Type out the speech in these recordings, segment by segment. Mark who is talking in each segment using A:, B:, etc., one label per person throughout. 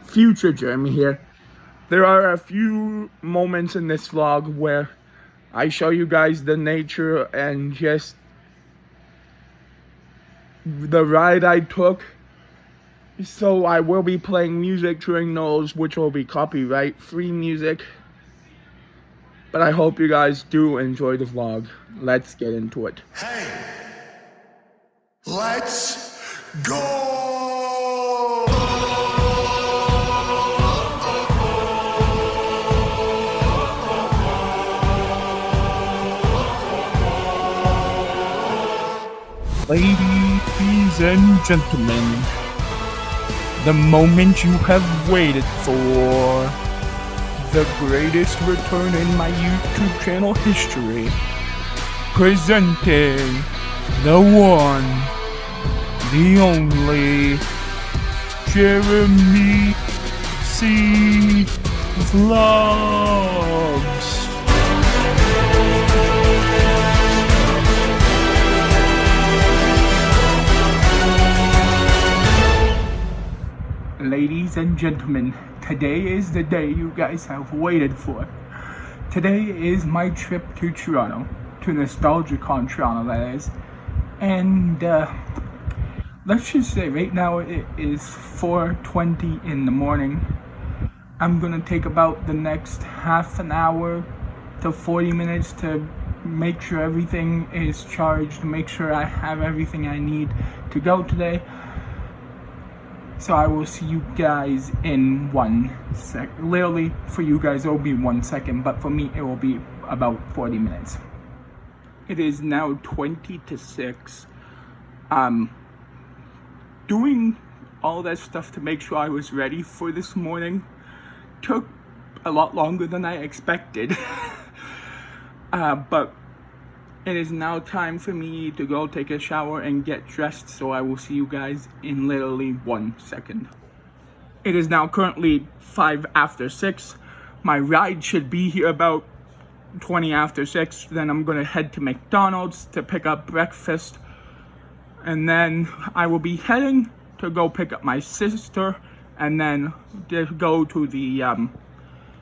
A: future Jeremy here. There are a few moments in this vlog where I show you guys the nature and just the ride I took. So I will be playing music during those, which will be copyright free music. But I hope you guys do enjoy the vlog. Let's get into it.
B: Hey, let's go!
A: Ladies and gentlemen, the moment you have waited for, the greatest return in my YouTube channel history, presenting the one, the only, Jeremy C. Vlogs. Ladies and gentlemen, today is the day you guys have waited for. Today is my trip to Toronto, to NostagliaCon Toronto, that is. And let's just say right now it is 4:20 in the morning. I'm gonna take about the next half an hour to 40 minutes to make sure everything is charged, make sure I have everything I need to go today. So I will see you guys in 1 sec. Literally, for you guys it will be 1 second, but for me it will be about 40 minutes. It is now 20 to 6. Doing all that stuff to make sure I was ready for this morning took a lot longer than I expected. But it is now time for me to go take a shower and get dressed, so I will see you guys in literally 1 second. It is now currently 5 after 6. My ride should be here about 20 after 6. Then I'm gonna head to McDonald's to pick up breakfast. And then I will be heading to go pick up my sister and then to go to the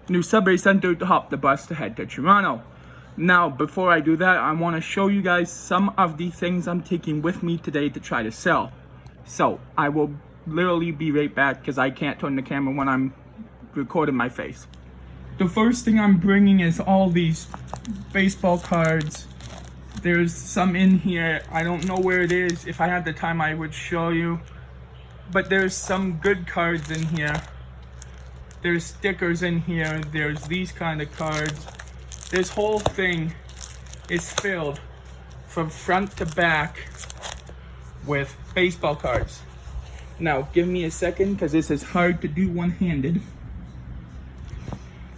A: new subway center to hop the bus to head to Toronto. Now, before I do that, I want to show you guys some of the things I'm taking with me today to try to sell. So, I will literally be right back because I can't turn the camera when I'm recording my face. The first thing I'm bringing is all these baseball cards. There's some in here. I don't know where it is. If I had the time, I would show you. But there's some good cards in here. There's stickers in here. There's these kind of cards. This whole thing is filled from front to back with baseball cards. Now, give me a second because this is hard to do one-handed.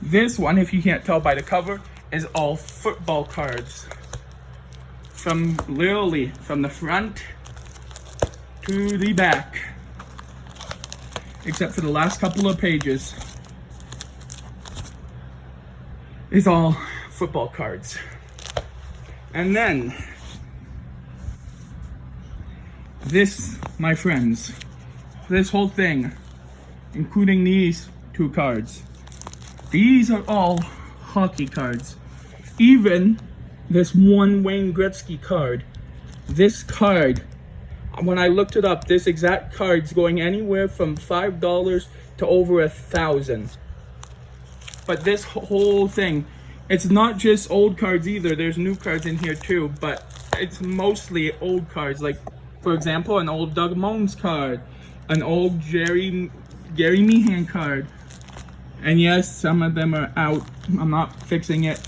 A: This one, if you can't tell by the cover, is all football cards. From literally from the front to the back. Except for the last couple of pages. It's all football cards. And then this, my friends, this whole thing, including these 2 cards, these are all hockey cards. Even this one Wayne Gretzky card. This card, when I looked it up, this exact card's going anywhere from $5 to over $1,000. But this whole thing, it's not just old cards either. There's new cards in here too, but it's mostly old cards. Like, for example, an old Doug Moans card, an old Gary Meehan card. And yes, some of them are out. I'm not fixing it.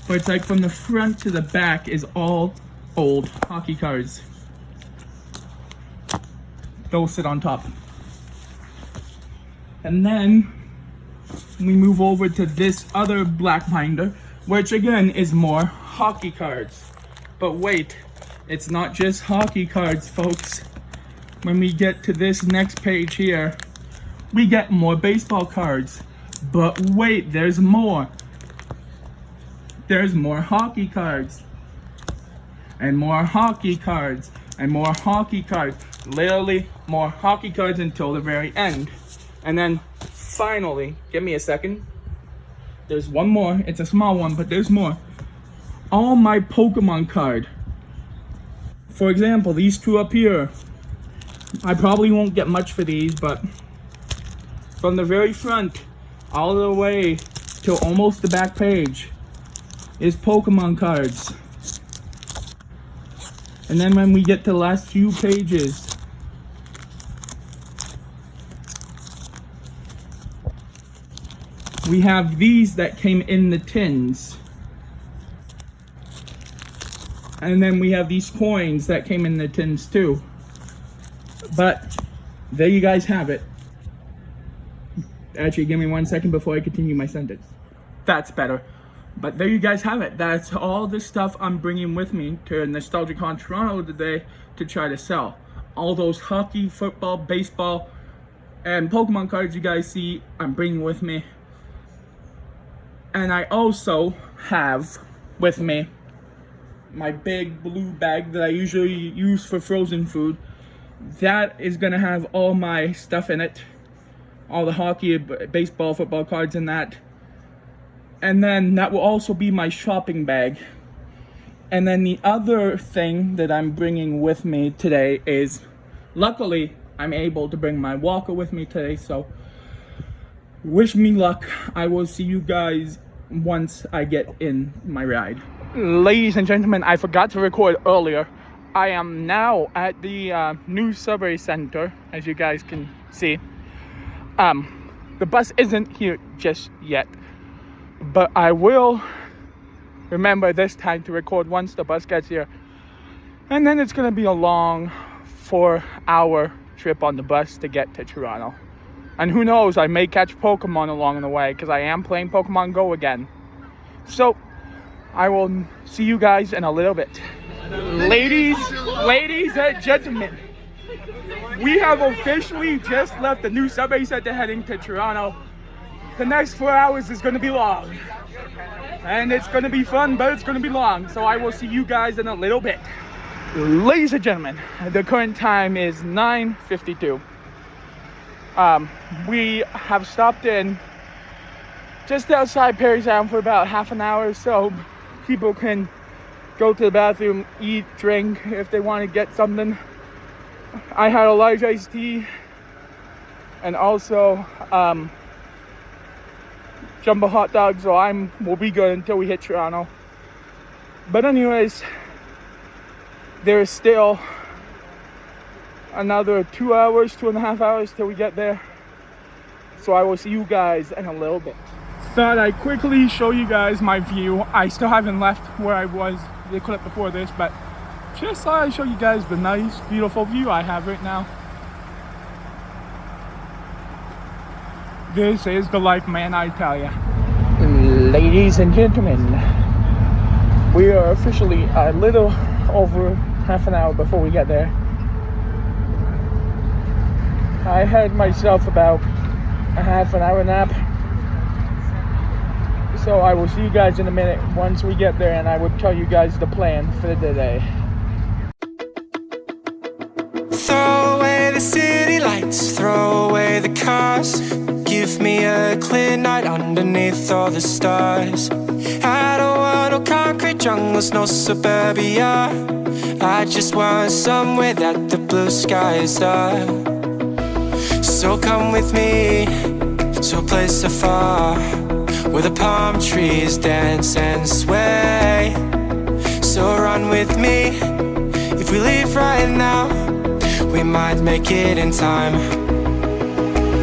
A: But it's like from the front to the back is all old hockey cards. Those sit on top. And then we move over to this other black binder, which again is more hockey cards. But wait, it's not just hockey cards, folks. When we get to this next page here, we get more baseball cards. But wait, there's more. There's more hockey cards. And more hockey cards. and more hockey cards. Literally more hockey cards until the very end. And then finally, give me a second. There's one more. It's a small one, but there's more. All my Pokemon card. For example, these two up here. I probably won't get much for these, but from the very front all the way to almost the back page is Pokemon cards. And then when we get to the last few pages, we have these that came in the tins. And then we have these coins that came in the tins too. But there you guys have it. Actually, give me 1 second before I continue my sentence. That's better. But there you guys have it. That's all the stuff I'm bringing with me to NostagliaCon Toronto today to try to sell. All those hockey, football, baseball, and Pokemon cards you guys see, I'm bringing with me. And I also have with me my big blue bag that I usually use for frozen food. That is gonna have all my stuff in it. All the hockey, baseball, football cards in that. And then that will also be my shopping bag. And then the other thing that I'm bringing with me today is, luckily, I'm able to bring my walker with me today, so wish me luck. I will see you guys once I get in my ride. Ladies and gentlemen, I forgot to record earlier. I am now at the new subway center, as you guys can see. The bus isn't here just yet, but I will remember this time to record once the bus gets here. And then it's gonna be a long 4-hour trip on the bus to get to Toronto. And who knows, I may catch Pokemon along the way, because I am playing Pokemon Go again. So, I will see you guys in a little bit. Ladies and gentlemen, we have officially just left the new subway center heading to Toronto. The next 4 hours is going to be long. And it's going to be fun, but it's going to be long. So I will see you guys in a little bit. Ladies and gentlemen, the current time is 9:52. We have stopped in just outside Perrytown for about half an hour, so people can go to the bathroom, eat, drink if they want to get something. I had a large iced tea and also jumbo hot dogs, so we'll be good until we hit Toronto. But anyways, there is still another 2.5 hours till we get there. So I will see you guys in a little bit. Thought I'd quickly show you guys my view. I still haven't left where I was the clip before this, but just thought I'd show you guys the nice, beautiful view I have right now. This is the life, man, I tell ya. Ladies and gentlemen, we are officially a little over half an hour before we get there. I had myself about a half an hour nap. So I will see you guys in a minute once we get there, and I will tell you guys the plan for the day.
C: Throw away the city lights, throw away the cars. Give me a clear night underneath all the stars. I don't want no concrete jungles, no suburbia. I just want somewhere that the blue skies are. So come with me to a place afar, where the palm trees dance and sway. So run with me. If we leave right now, we might make it in time.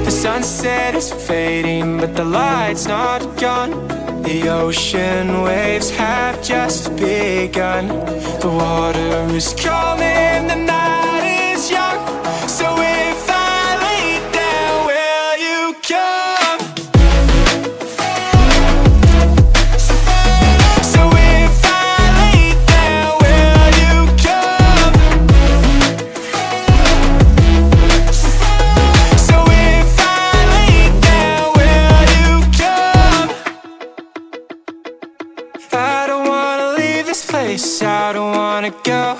C: The sunset is fading, but the light's not gone. The ocean waves have just begun. The water is calling, the night is young. So if I lay down, will you come? So if I lay down, will you come? So if I lay down, will you come? I don't wanna leave this place, I don't wanna go.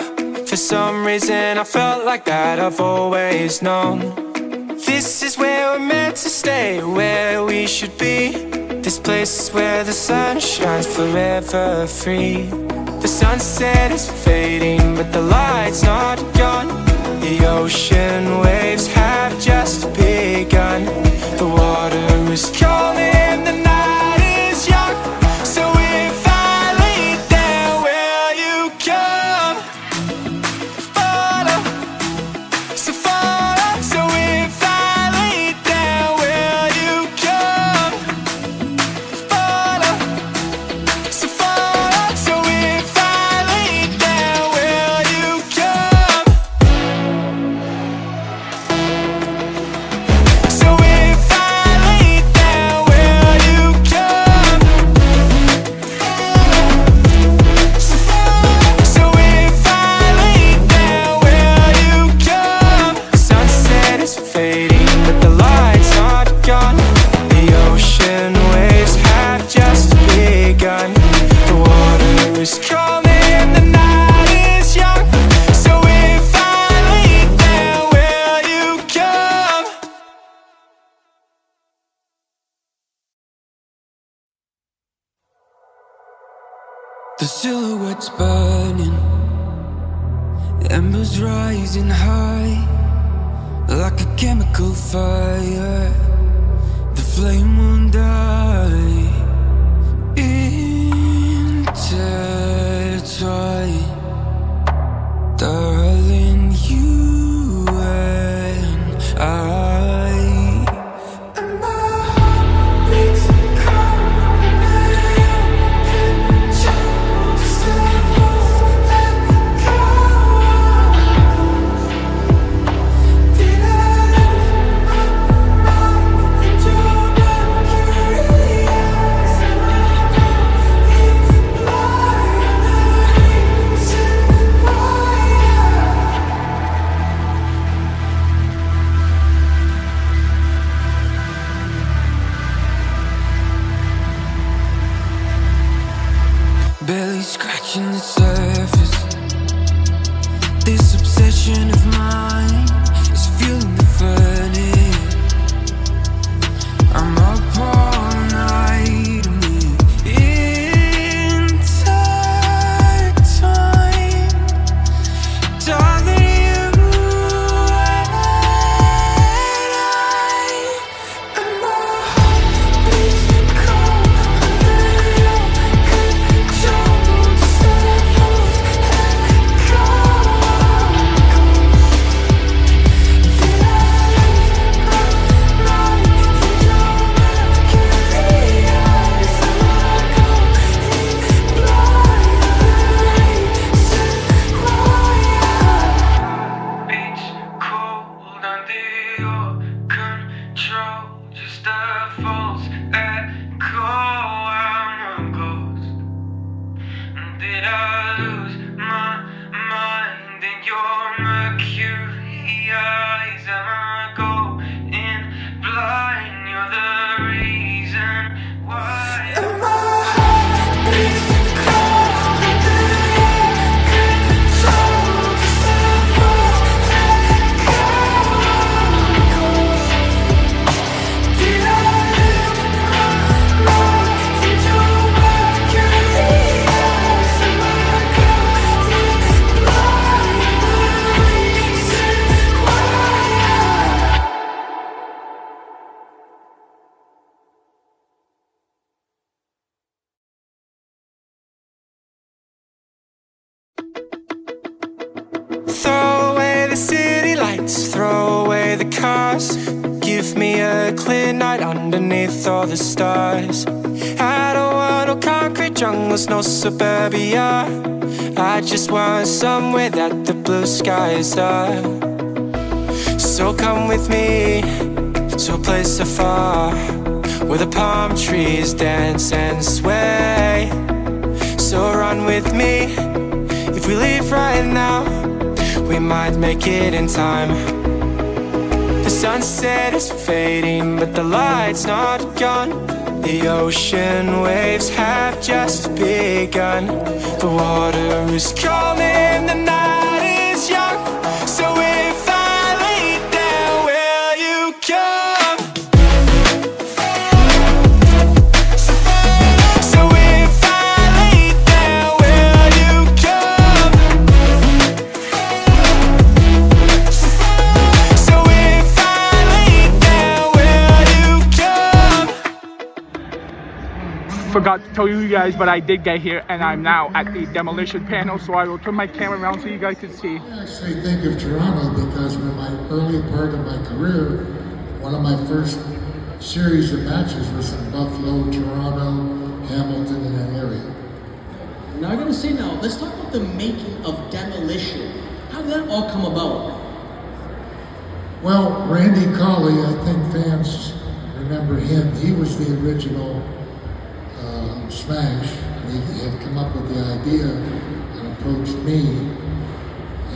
C: For some reason I felt like that I've always known. This is where we're meant to stay, where we should be. This place is where the sun shines forever free. The sunset is fading, but the light's not gone. The ocean waves have just begun. The water is calling, the night is young. So if I lay down, will you come? Follow, so follow. So if I lay down, will you come? Follow, so follow. So if I lay down, will you come? So if I lay down, will you come? So if I lay down, will you come? The sunset is fading, but the light's not gone. The ocean waves have just begun. The water is calling, the night is young. So if I lay down, will you come? The silhouette's burning, embers rising high, like a chemical fire. The flame won't die. Intertwine, darling, you and I. And my heart beats barely scratching the surface. This obsession of mine is fueling the furnace. I'm up all night and we're intertwined. Darling, you and my heart beats cold under your control. Just let us let go. Did I lose my mind in your mercury eyes? Am I going blind? You're the reason why. And my heart beats cold under your control. Just let us let go. Did I lose my mind in your mercury eyes? Am I going blind? You're the reason why. Throw away the city lights, throw away the cars. Give me a clear night underneath all the stars. I don't want no concrete jungles, no suburbia. I just want somewhere that the blue skies are. So come with me to a place afar, where the palm trees dance and sway. So run with me. If we leave right now, we might make it in time. The sunset is fading, but the light's not gone. The ocean waves have just begun. The water is calling, the night is So if I lay down, will you come? So if I lay down, will you come? So if I lay down, will you come?
A: Forgot to tell you guys, but I did get here and I'm now at the demolition panel, so I will turn my camera around so you guys can see.
B: I actually think of Toronto because in my early part of my career, one of my first series of matches was in Buffalo, Toronto, Hamilton, and that area.
D: Now I gotta say let's talk about the making of Demolition. How did that all come about?
B: Well, Randy Colley, I think fans remember him. He was the original Smash. He had come up with the idea and approached me,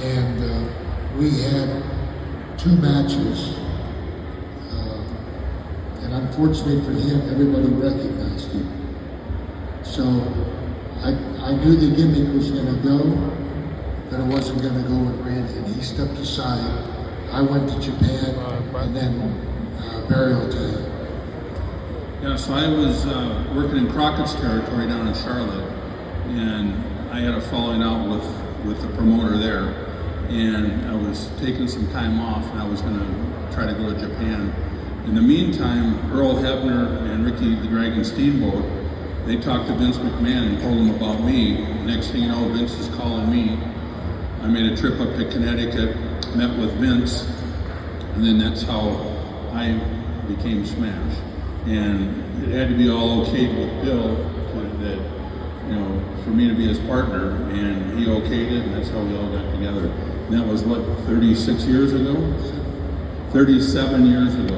B: and we had 2 matches. And unfortunately for him, everybody recognized him. So I knew the gimmick was going to go, but it wasn't going to go with Randy. And he stepped aside. I went to Japan, and then Burial Time.
E: Yeah, so I was working in Crockett's territory down in Charlotte, and I had a falling out with the promoter there, and I was taking some time off, and I was going to try to go to Japan. In the meantime, Earl Hebner and Ricky the Dragon Steamboat, they talked to Vince McMahon and told him about me. Next thing you know, Vince is calling me. I made a trip up to Connecticut, met with Vince, and then that's how I became Smash. And it had to be all okayed with Bill that, for me to be his partner, and he okayed it, and that's how we all got together. And that was, 36 years ago? 37 years ago.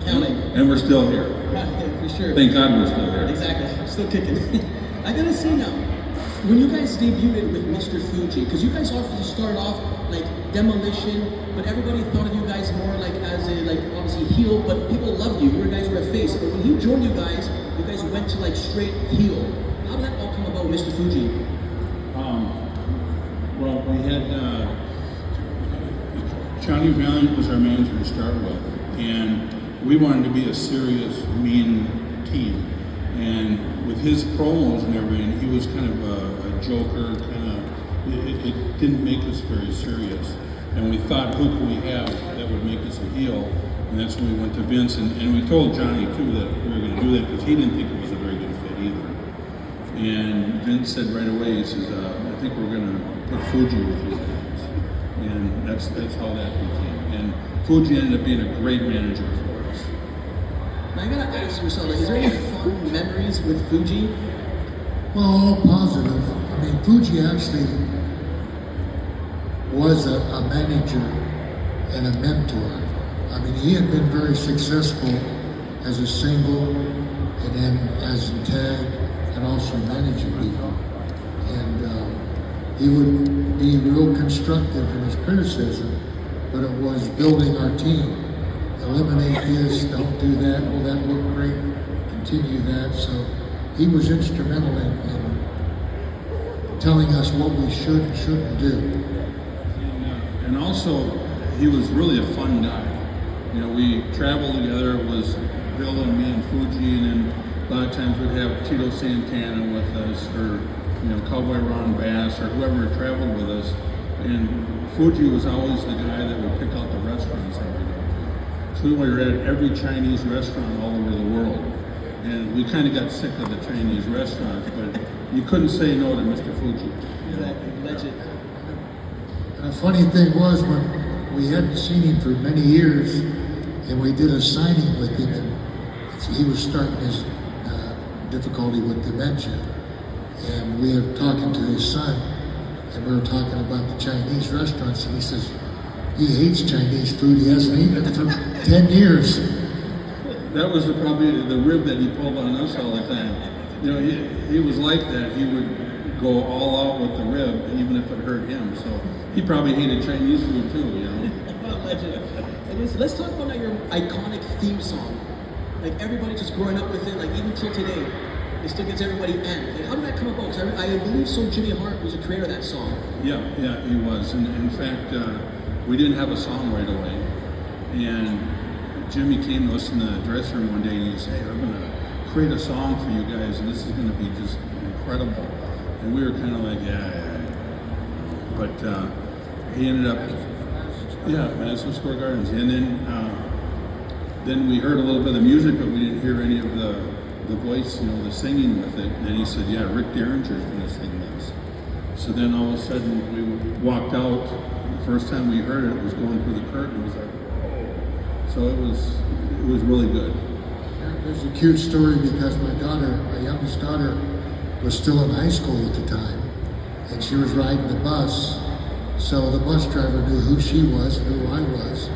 D: Counting.
E: And we're still here.
D: Yeah, for sure.
E: Thank God we're still here.
D: Exactly. Still kicking. I gotta say now, when you guys debuted with Mr. Fuji, because you guys obviously started off like Demolition, but everybody thought of you guys more like as a obviously heel, but people loved you. You guys were a face. But when he joined you guys went to like straight heel. How did that all come about, Mr. Fuji?
E: Well, we had Johnny Valiant was our manager to start with, and we wanted to be a serious, mean team. And with his promos and everything, he was kind of a joker, it didn't make us very serious. And we thought, who could we have that would make us a heel? And that's when we went to Vince, and we told Johnny too that we were going to do that because he didn't think it was a very good fit either. And Vince said right away, he says, I think we're going to put Fuji with you guys. And that's how that became. And Fuji ended up being a great manager for us.
D: Now I gotta ask yourself, is there any fun memories with Fuji?
B: Well, all positive. I mean, Fuji actually was a manager and a mentor. I mean, he had been very successful as a single and then as a tag and also managing people. And he would be real constructive in his criticism, but it was building our team. Eliminate this, don't do that, oh, that looked great, continue that. So he was instrumental in telling us what we should and shouldn't do.
E: And also, he was really a fun guy. We traveled together, it was Bill and me and Fuji, and then a lot of times we'd have Tito Santana with us, or Cowboy Ron Bass, or whoever traveled with us. And Fuji was always the guy that would pick out the restaurants that we go to. So we were at every Chinese restaurant all over the world. And we kind of got sick of the Chinese restaurants, but you couldn't say no to Mr. Fuji.
D: Exactly, legend.
B: And the funny thing was, when we hadn't seen him for many years, and we did a signing with him, and he was starting his difficulty with dementia, and we were talking to his son, and we were talking about the Chinese restaurants, and he says he hates Chinese food. He hasn't eaten it for 10 years.
E: That was probably the rib that he pulled on us all the time. He was like that. He would go all out with the rib, even if it hurt him. So he probably hated Chinese food too,
D: Legend. Let's talk about your iconic theme song. Like everybody just growing up with it, like even till today, it still gets everybody in. Like, how did that come about? Because I believe so Jimmy Hart was the creator of that song.
E: Yeah, he was. And in fact, we didn't have a song right away. And Jimmy came to us in the dressing room one day and he said, hey, I'm gonna create a song for you guys and this is gonna be just incredible. And we were kind of like, yeah. But he ended up, Madison Square Gardens. And then we heard a little bit of the music, but we didn't hear any of the voice, the singing with it. And then he said, yeah, Rick Derringer's gonna sing this. So then all of a sudden we walked out. The first time we heard it, it was going through the curtain. It was like, whoa. So it was really good.
B: There's a cute story because my youngest daughter, was still in high school at the time, and she was riding the bus. So the bus driver knew who she was and who I was.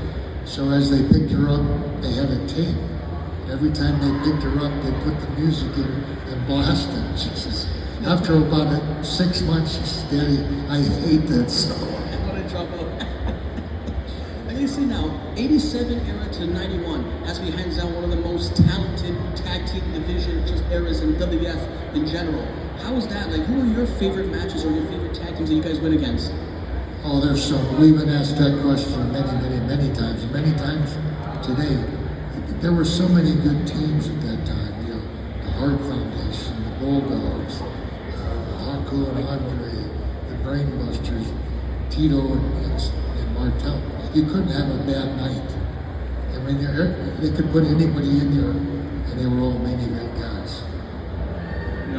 B: So as they picked her up, they had a tape. Every time they picked her up, they put the music in and blasted. She says, after about 6 months, she says, Daddy, I hate that song.
D: I'm gonna drop out. I can see now, 87 era to 91, as we hands down one of the most talented tag team division just eras in WWF in general. How was that? Like, who are your favorite matches or your favorite tag teams that you guys win against?
B: Oh, there's so, we've been asked that question many times. Many times today. There were so many good teams at that time. The Hart Foundation, the Bulldogs, Haku and Andre, the Brainbusters, Tito and Martel. You couldn't have a bad night. I mean, they could put anybody in there, and they were all main event guys.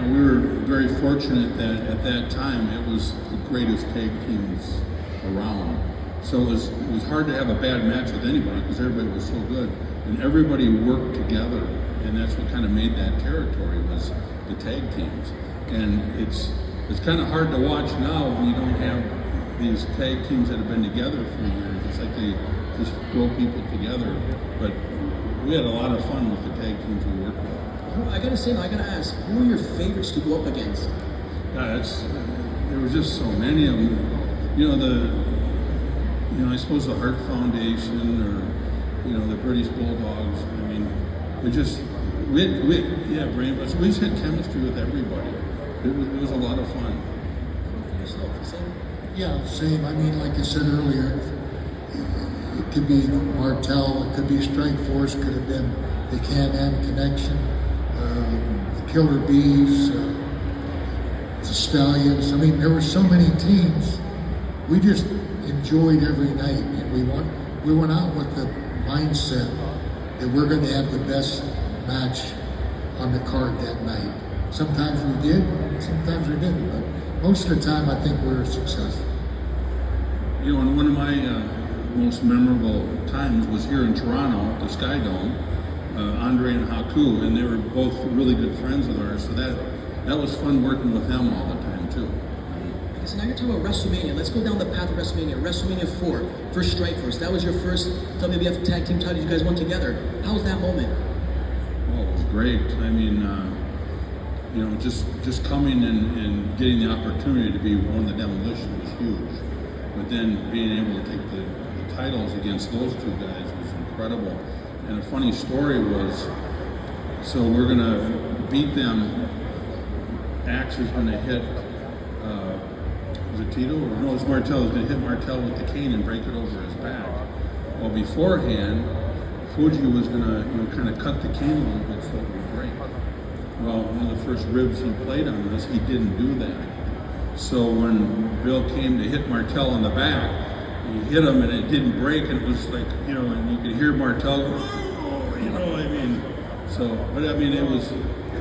E: We were very fortunate that at that time it was the greatest tag teams around. So it was hard to have a bad match with anybody because everybody was so good, and everybody worked together, and that's what kind of made that territory was the tag teams. And it's kind of hard to watch now when you don't have these tag teams that have been together for years. It's like they just throw people together. But we had a lot of fun with the tag teams we worked with.
D: I gotta say, I gotta ask, who are your favorites to go up against?
E: There was just so many of them. I suppose the Hart Foundation or the British Bulldogs. I mean, we Brainbusters. We just had chemistry with everybody. It was a lot of fun.
B: Yeah, same. I mean, like I said earlier, it could be Martel, it could be Strike Force, could have been the Can-Am Connection, the Killer Bees, the Stallions. I mean, there were so many teams. We just enjoyed every night, and we went out with the mindset that we're going to have the best match on the card that night. Sometimes we did, sometimes we didn't, but most of the time I think we were successful.
E: And one of my most memorable times was here in Toronto, the Sky Dome, Andre and Haku, and they were both really good friends of ours, so that was fun working with them all the time too.
D: So now you're talking about WrestleMania. Let's go down the path of WrestleMania. WrestleMania 4, first Strike Force. That was your first WWF tag team title you guys won together. How was that moment?
E: Well, it was great. I mean, just coming and getting the opportunity to be one of the Demolition was huge. But then being able to take the titles against those two guys was incredible. And a funny story was, so we're gonna beat them. Axe is gonna hit, was it Tito? Or no, it's Martel. He's gonna hit Martel with the cane and break it over his back. Well, beforehand, Fuji was gonna, kind of cut the cane a little bit so it would break. Well, one of the first ribs he played on us, he didn't do that. So when Bill came to hit Martel in the back, he hit him and it didn't break, and it was like, and you could hear Martel go,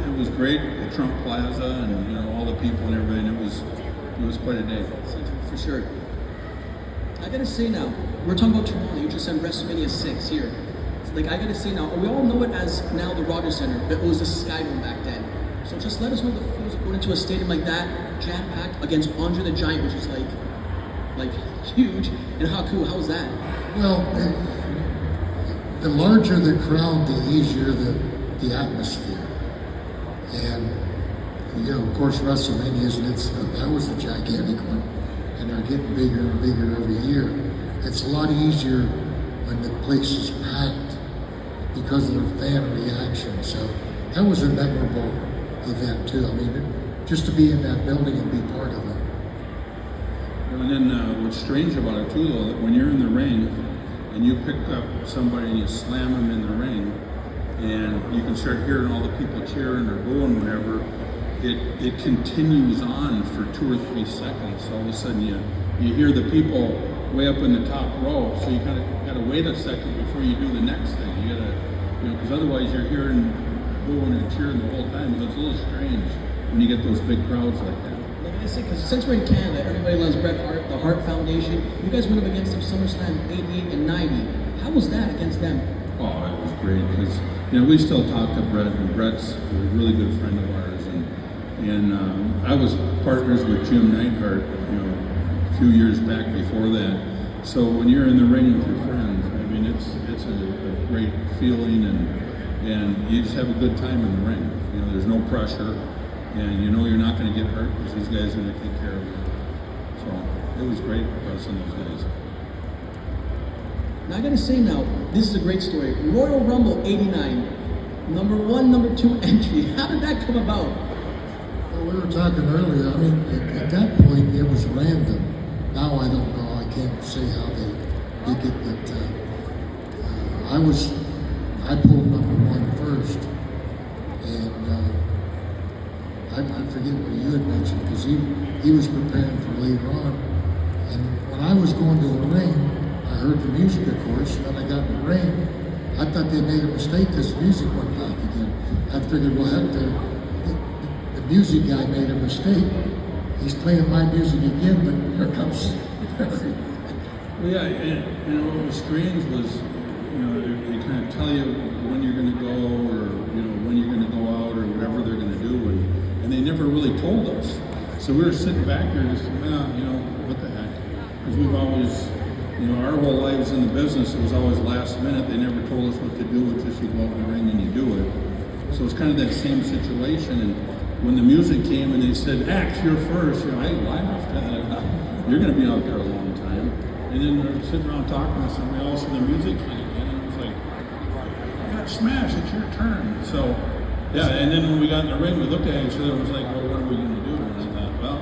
E: it was great at Trump Plaza and all the people and everything. It was quite a day.
D: For sure. I gotta say now, we're talking about Toronto. You just said WrestleMania 6 here. I gotta say now, we all know it as now the Rogers Center, but it was the Sky Dome back then. So just let us know the feels of going into a stadium like that, jam-packed against Andre the Giant, which is like huge. And Haku, how was that?
B: Well, the larger the crowd, the easier the atmosphere. And of course, WrestleMania that was a gigantic one, and they're getting bigger and bigger every year. It's a lot easier when the place is packed because of the fan reaction. So that was a memorable event too. I mean, just to be in that building and be part of it.
E: And then what's strange about it too, though, that when you're in the ring and you pick up somebody and you slam them in the ring, and you can start hearing all the people cheering or booing whenever, it continues on for 2 or 3 seconds. All of a sudden you hear the people way up in the top row, so you kind of got to wait a second before you do the next thing. You got to, because otherwise you're hearing booing and cheering the whole time. It's a little strange when you get those big crowds like that.
D: Like I say, because since we're in Canada, everybody loves Bret Hart, the Hart Foundation. You guys went up against them SummerSlam 88 and 90. How was that against them?
E: Oh, it was great because we still talk to Bret, and Bret's a really good friend of ours, and I was partners with Jim Neidhart, a few years back before that. So when you're in the ring with your friends, I mean, it's a great feeling, and you just have a good time in the ring. There's no pressure, and you're not going to get hurt because these guys are going to take care of you. So it was great wrestling those guys.
D: Now I gotta say this is a great story. Royal Rumble 89, number 1, number 2 entry. How did that come about?
B: Well, we were talking earlier, I mean, at that point it was random. Now I don't know, I can't say how they did it, but I pulled number 1 first, and I forget what you had mentioned, because he was preparing for later on, and when I was going to the ring, I heard the music, of course, and then I got in the ring. I thought they made a mistake because the music went back again. I figured, well, heck, the music guy made a mistake. He's playing my music again, but here comes.
E: Well, yeah, and what was strange was, they kind of tell you when you're going to go, or when you're going to go out, or whatever they're going to do, and they never really told us. So we were sitting back there just, what the heck? Because we've always. Our whole lives in the business, it was always last minute. They never told us what to do. It's just you go out in the ring and you do it. So it's kind of that same situation. And when the music came and they said, "Act, you're first," I laughed. You're going to be out there a long time. And then we're sitting around talking to somebody else, and the music came again, and it was like, "You got smashed. It's your turn." So, yeah. And then when we got in the ring, we looked at each other and was like, "Well, what are we going to do?" And I thought, "Well,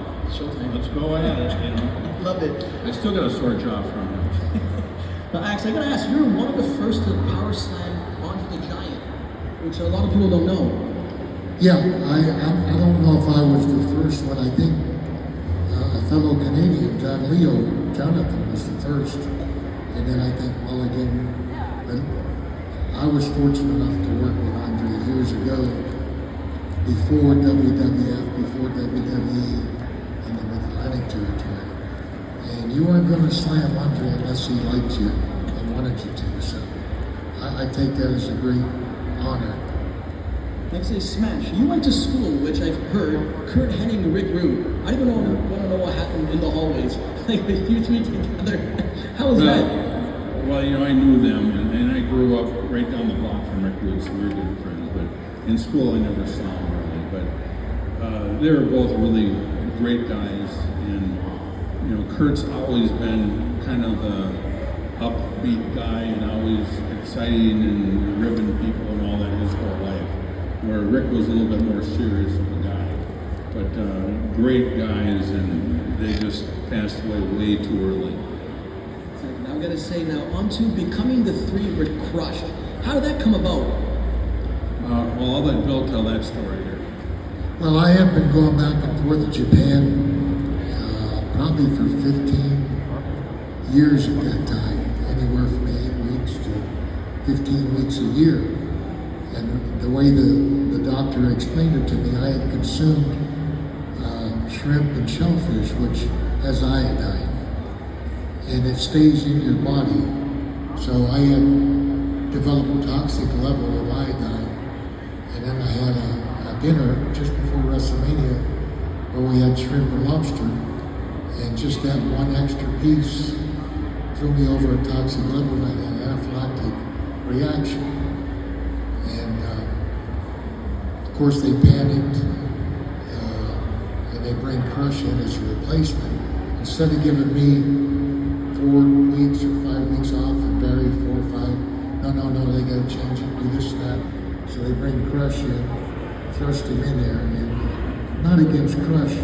E: let's go ahead."
D: Love it.
E: I still got a sore jaw from it.
D: Now, Axe, I gotta ask, you were one of the first to power slam onto the Giant, which a lot of people don't know.
B: Yeah, I don't know if I was the first one. I think a fellow Canadian, Jonathan, was the first. And then I think Mulligan. But I was fortunate enough to work with Andre years ago, before WWF, before WWE, in the Mid-Atlantic territory. And you weren't going to slam Andre unless he liked you and wanted you to. So I take that as a great honor.
D: Next is Smash. You went to school, which I've heard, Kurt Hennig, Rick Rude. I don't even want to know what happened in the hallways. Like you three together. How was that?
E: Well, I knew them, and I grew up right down the block from Rick Rude, so we were good friends. But in school, I never saw them really. But they were both really great guys, and Kurt's always been kind of the upbeat guy and always exciting and ribbing people and all that his whole life. Where Rick was a little bit more serious of a guy. But great guys, and they just passed away way too early.
D: So now I'm gonna say on to becoming the 3 with Crush. How did that come about?
E: Well, I'll let Bill tell that story here.
B: Well, I have been going back and forth to Japan probably for 15 years at that time, anywhere from 8 weeks to 15 weeks a year. And the way the doctor explained it to me, I had consumed shrimp and shellfish, which has iodine, and it stays in your body. So I had developed a toxic level of iodine, and then I had a dinner just before WrestleMania where we had shrimp and lobster, and just that one extra piece threw me over a toxic level, and I had an anaphylactic reaction. And of course they panicked, and they bring Crush in as a replacement. Instead of giving me 4 weeks or 5 weeks off and Barry 4 or 5, no, they gotta change it, do this and that. So they bring Crush in, thrust him in there, and not against Crush,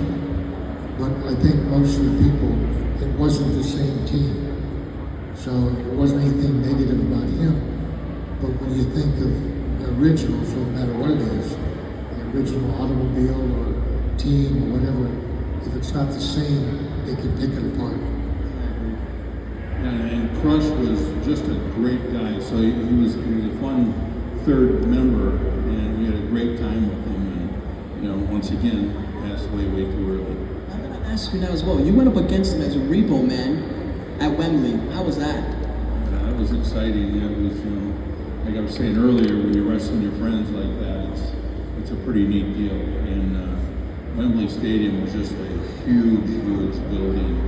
B: but I think most of the people it wasn't the same team. So it wasn't anything negative about him. But when you think of originals, no matter what it is, the original automobile or team or whatever, if it's not the same, they can pick it apart.
E: And Crush was just a great guy. So he was a fun third member, and we had a great time with him. And once again, passed away way too early.
D: I'm gonna ask you now as well. You went up against him as a repo man at Wembley. How was that?
E: That was exciting. It was, like I was saying earlier, when you're wrestling your friends like that, it's a pretty neat deal. And Wembley Stadium was just a huge building,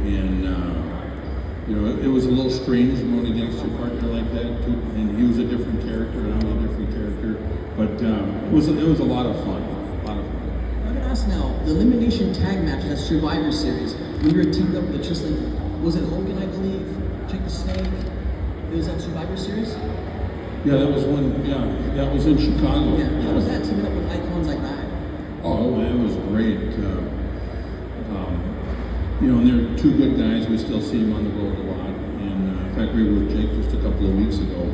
E: and it was a little strange going against your partner like that too. And he was a different character, and I was a different character, but it was a lot of fun.
D: I'm gonna ask now, the elimination tag match at Survivor Series, when you were teamed up with just like, was it Hogan, I believe? Jake the Snake? It was at Survivor Series?
E: Yeah, that was one. Yeah, that was in Chicago.
D: Yeah. How was that teaming up with icons like that?
E: Oh, it was great. And they're two good guys. We still see them on the road a lot. And in fact, we were with Jake just a couple of weeks ago.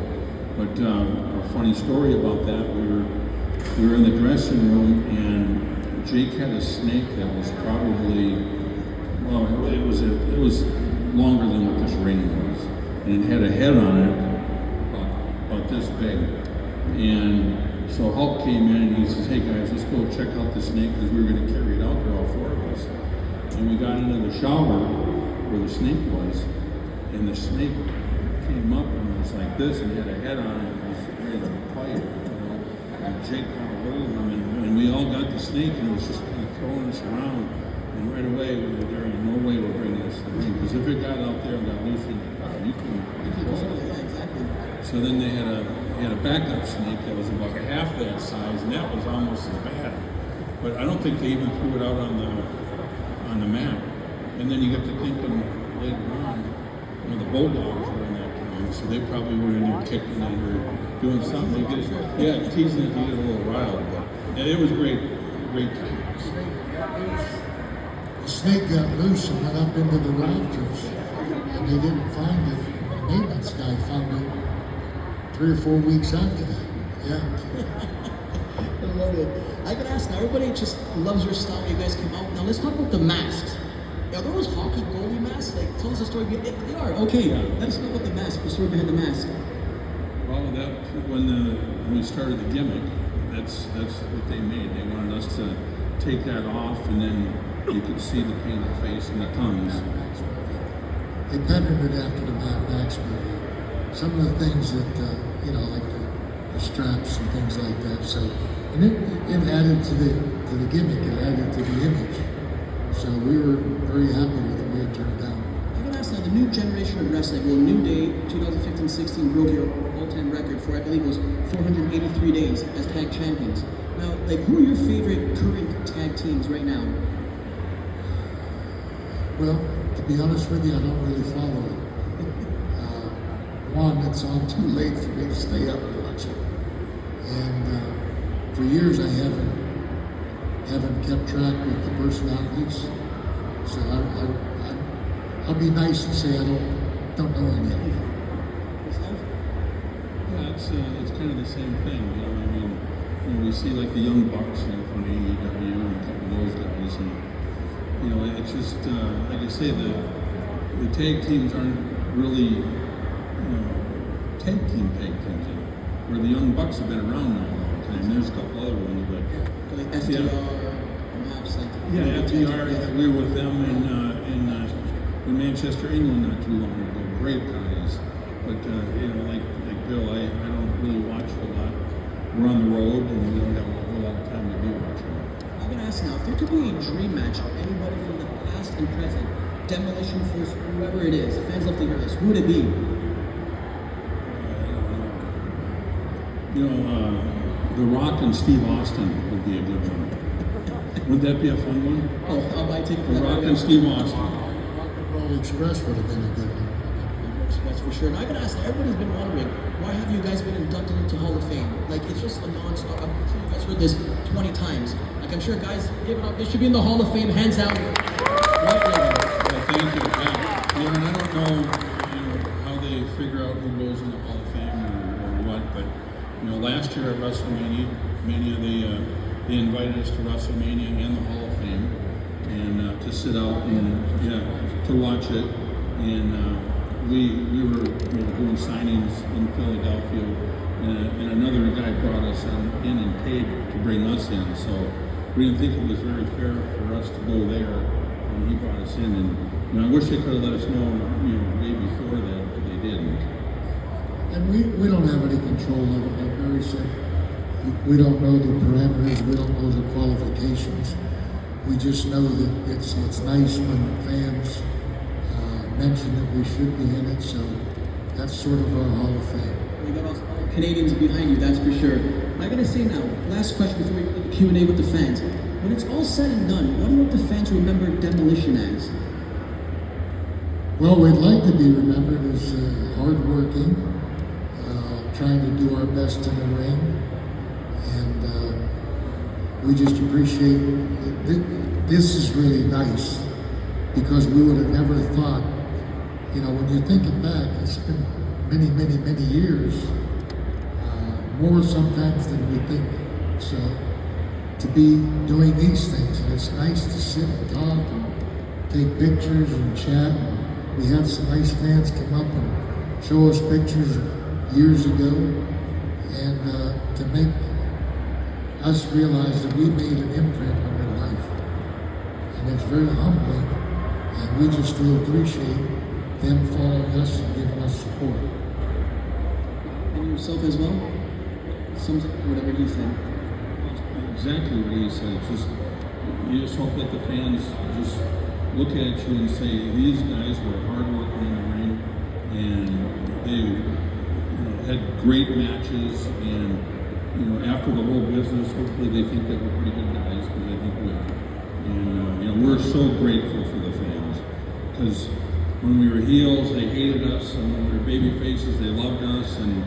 E: But a funny story about that: we were in the dressing room, and Jake had a snake that was probably, it was longer than what this ring was, and it had a head on it about this big. And so Hulk came in and he says, "Hey guys, let's go check out the snake," because we were going to carry it out there, all four of us. And we got into the shower where the snake was, and the snake came up and was like this and had a head on it and was ready to fight. And Jake got a hold of him, and we all got the snake, and it was just kind of throwing us around. And right away, we were there, no way we're bringing this to the ring, because if it got out there and got loose, you couldn't control it.
D: Yeah, exactly.
E: So then they had a backup snake that was about half that size, and that was almost as bad. But I don't think they even threw it out on the map. And then you get to thinking later on, the Bulldogs were in that town, so they probably were in there kicking and were doing something. Teasing it to get a little riled. But it was great time.
B: The snake got loose and went up into the rafters, and they didn't find it. The maintenance guy found it 3 or 4 weeks after that. Yeah.
D: I love it. I gotta ask now, everybody just loves your style when you guys come out. Now let's talk about the masks. Are those hockey goalie masks? Like, tell us the story. They are. Okay, let us know about the mask, the story behind the mask.
E: Well, when we started the gimmick, that's what they made. They wanted us to take that off, and then you could see the painted face and the tongues.
B: They patterned it after the Mad Max movie. Some of the things that, like the straps and things like that. So, and it added to the gimmick. It added to the image. So we were very happy with the way it turned out.
D: I'm gonna ask now, the new generation of wrestling. Well, New Day 2015-16 broke your all-time record for, I believe it was 483 days as tag champions. Now, who are your favorite current tag teams right now?
B: Well, to be honest with you, I don't really follow it. One, it's on too late for me to stay up and watch it. And for years I haven't kept track with the personalities. So I'll be nice and say I don't know any of them.
E: Yeah, it's kind of the same thing. We see like the Young Bucks from the AEW and a couple of those guys, and it's just like I say, the tag teams aren't really tag teams. Where the Young Bucks have been around now a long time. There's a couple other ones, but
D: like FDR, perhaps
E: FDR. We were with them in Manchester, England, not too long ago. Great guys, but like Bill, I don't really watch a lot. We're on the road, and we don't have a whole lot of time to be watching.
D: I'm gonna ask now, if there could be a dream match of anybody from the past and present, Demolition Force, whoever it is, fans love to hear this, who would it be?
E: The Rock and Steve Austin would be a good one. Would that be a fun one?
D: Oh, I'll buy a ticket for
E: The
D: that.
E: Rock and Steve Austin.
B: Rock and Roll Express would have been a good one.
D: That's for sure. And I gotta ask, everybody's been wondering, why have you guys been inducted into Hall of Fame? It's just a non-stop. I'm sure you guys heard this 20 times. I'm sure guys give it up. They should be in the Hall of Fame, hands down. Right there.
E: Thank thank you. Yeah, and I don't know, how they figure out who goes in the Hall of Fame or what, but last year at WrestleMania, they invited us to WrestleMania and the Hall of Fame, and to sit out and to watch it, and we were doing signings in Philadelphia, and another guy brought us in and paid to bring us in, so we didn't think it was very fair for us to go there when he brought us in, and I wish they could have let us know, way before that, but they didn't.
B: And we don't have any control of it, like Barry said. We don't know the parameters, we don't know the qualifications. We just know that it's nice when fans mention that we should be in it, so that's sort of our Hall of Fame.
D: We got all Canadians behind you, that's for sure. I gotta say now, last question before we go to Q&A with the fans. When it's all said and done, what do you want the fans to remember Demolition as?
B: Well, we'd like to be remembered as hardworking, trying to do our best in the ring, and we just appreciate it. This is really nice because we would have never thought, when you're thinking back, it's been many, many, many years, more sometimes than we think. So to be doing these things, and it's nice to sit and talk and take pictures and chat. We had some nice fans come up and show us pictures years ago, and to make us realize that we made an imprint on their life. And it's very humbling, and we just really appreciate them following us and giving us support.
D: And yourself as well? Whatever you think.
E: Exactly what he said. You just hope that the fans just look at you and say, these guys were hard working in the ring, and they had great matches, and after the whole business, hopefully they think that we're pretty good guys, because I think we are. And we're so grateful for the fans, because when we were heels, they hated us, and when we were baby faces, they loved us, and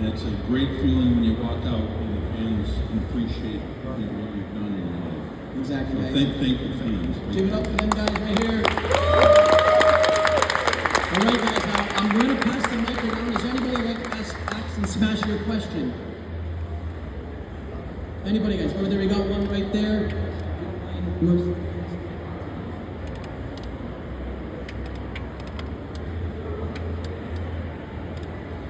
E: it's a great feeling when you walk out and the fans appreciate what you've done in your life.
D: Exactly.
E: So thank you, fans.
D: Give it up for them guys right here. All right, guys, now I'm going to pass the mic around. Does anybody like to ask and smash your question? Anybody, guys? Oh, there we got one right there.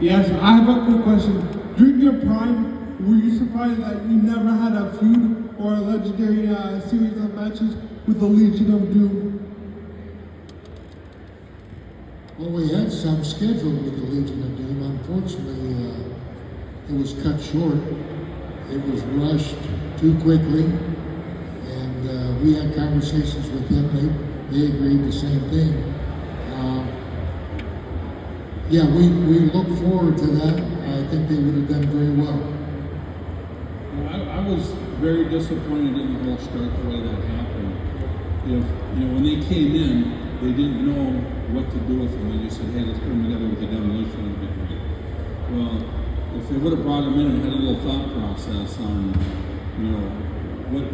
F: Yes, I have a quick question. During your prime, were you surprised that you never had a feud or a legendary series of matches with the Legion of Doom?
B: Well, we had some scheduled with the Legion of Doom. Unfortunately, it was cut short. It was rushed too quickly, and we had conversations with them. They agreed the same thing. Yeah, we look forward to that. I think they would have done very well.
E: I was very disappointed in the whole start, the way that happened. When they came in, they didn't know what to do with them. They just said, hey, let's put them together with the Demolition, it'll be great. Well, if they would have brought them in and had a little thought process on, what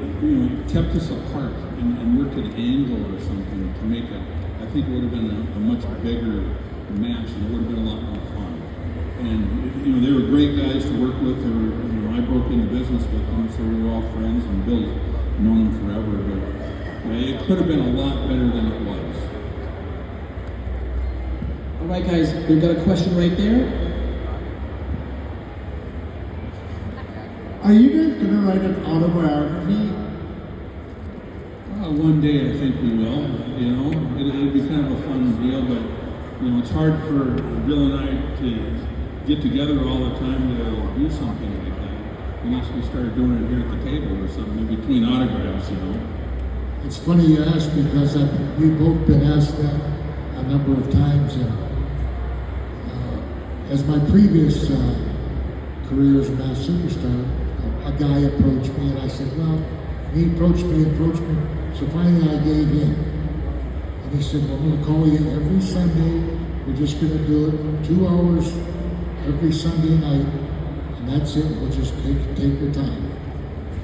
E: kept us apart and worked an angle or something to make it, I think it would have been a much bigger match, and it would have been a lot more fun. And they were great guys to work with. I broke into business with them, so we were all friends, and Bill's known them forever. But it could have been a lot better than it was.
D: All right, guys, we've got a question right there.
F: Are you guys gonna write an autobiography?
E: One day I think we will. It'll be kind of a fun deal, but it's hard for Bill and I to get together all the time to do something like that, unless we started doing it here at the table or something, in between autographs,
B: It's funny you ask, because we've both been asked that a number of times, and as my previous career as a mass superstar, a guy approached me, and I said, well, he approached me, so finally I gave in. And he said, well, I'm going to call you every Sunday. We're just going to do it 2 hours every Sunday night, and that's it. We'll just take your time.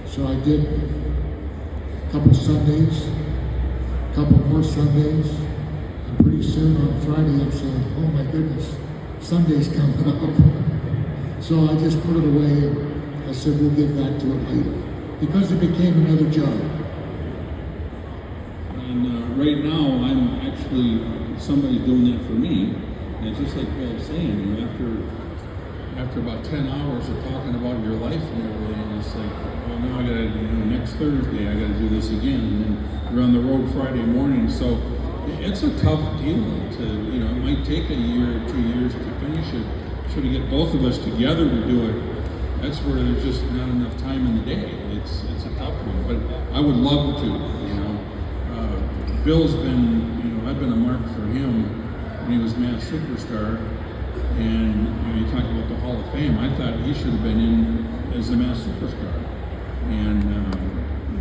B: So I did a couple Sundays, a couple more Sundays, and pretty soon on Friday I'm saying, oh my goodness, Sunday's coming up. So I just put it away and I said, we'll get back to it later. Because it became another job.
E: And right now, I'm actually, somebody doing that for me. And it's just like Bill was saying, you know, after about 10 hours of talking about your life and everything, it's like, well, now I gotta, you know, next Thursday, I gotta do this again. And then we're on the road Friday morning. So it's a tough deal to, you know, it might take a year or 2 years to finish it. So to get both of us together to do it, that's where there's just not enough time in the day. It's a tough one, but I would love to, you know. Bill's been, you know, I've been a mark for him when he was Mass Superstar, and you know, you talk about the Hall of Fame. I thought he should have been in as the Mass Superstar, and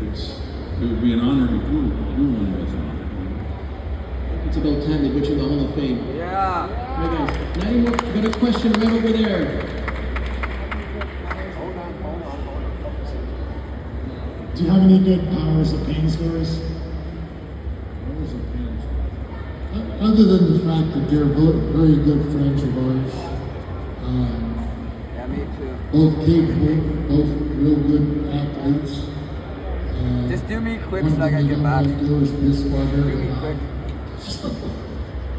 E: it would be an honor to do one with him.
D: It's about time they put you in the Hall of Fame. Yeah. All right, guys. Now you got a question right over there.
G: Do you have any good Powers of Pain stories?
B: Other than the fact that they're very good friends of ours.
H: Yeah, me too.
B: Both capable, both real good athletes.
H: Just do me quick so I can get back.
B: Do
H: me quick.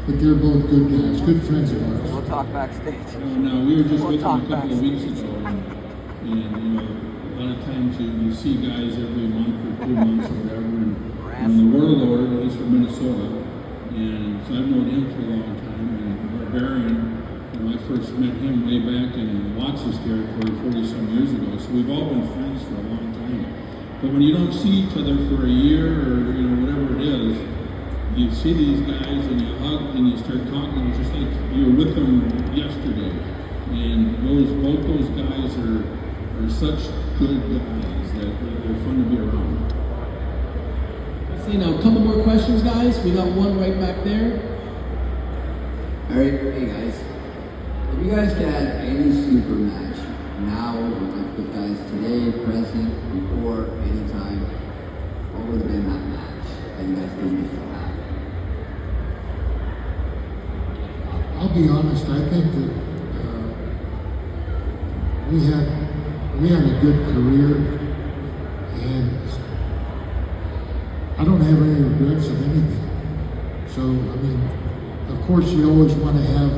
B: But they're both good guys, good friends of ours.
H: We'll talk backstage.
E: No, we were just with them a couple
H: backstage.
E: of weeks ago, and you know, a lot of times you see guys every month or 2 months or whatever, and the warlord, at least from Minnesota, and so I've known him for a long time, and Barbarian, you know, I first met him way back in Watts's territory 40-some years ago, so we've all been friends for a long time. But when you don't see each other for a year or, you know, whatever it is, you see these guys and you hug and you start talking, it's just like you were with them yesterday. And both those guys are such good guys that they're fun to be around.
D: See now, a couple more questions, guys. We got one right back there.
I: All right, hey guys. If you guys could add any super match now, like with guys today, present, before, anytime, what would have been that match that you guys think you should have?
B: I'll be honest, I think that we had a good career, and I don't have any regrets of anything. So, I mean, of course you always want to have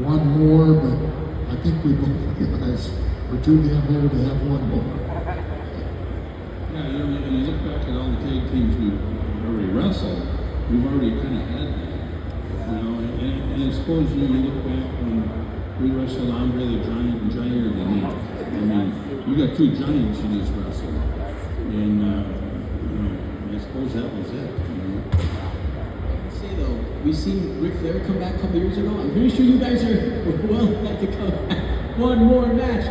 B: one more, but I think we both realize we're too damn old to have one more.
E: Yeah, you know, when you look back at all the tag teams we've already wrestled, we've already kind of had that. You know, and I suppose you look back when we wrestled Andre the Giant and Johnny or the Neat. I mean, you got two Giants you just wrestled. And, you know, I suppose that was it. You know?
D: Let's see though, we seen Ric Flair come back a couple years ago. I'm pretty sure you guys are well like to come back. One more match.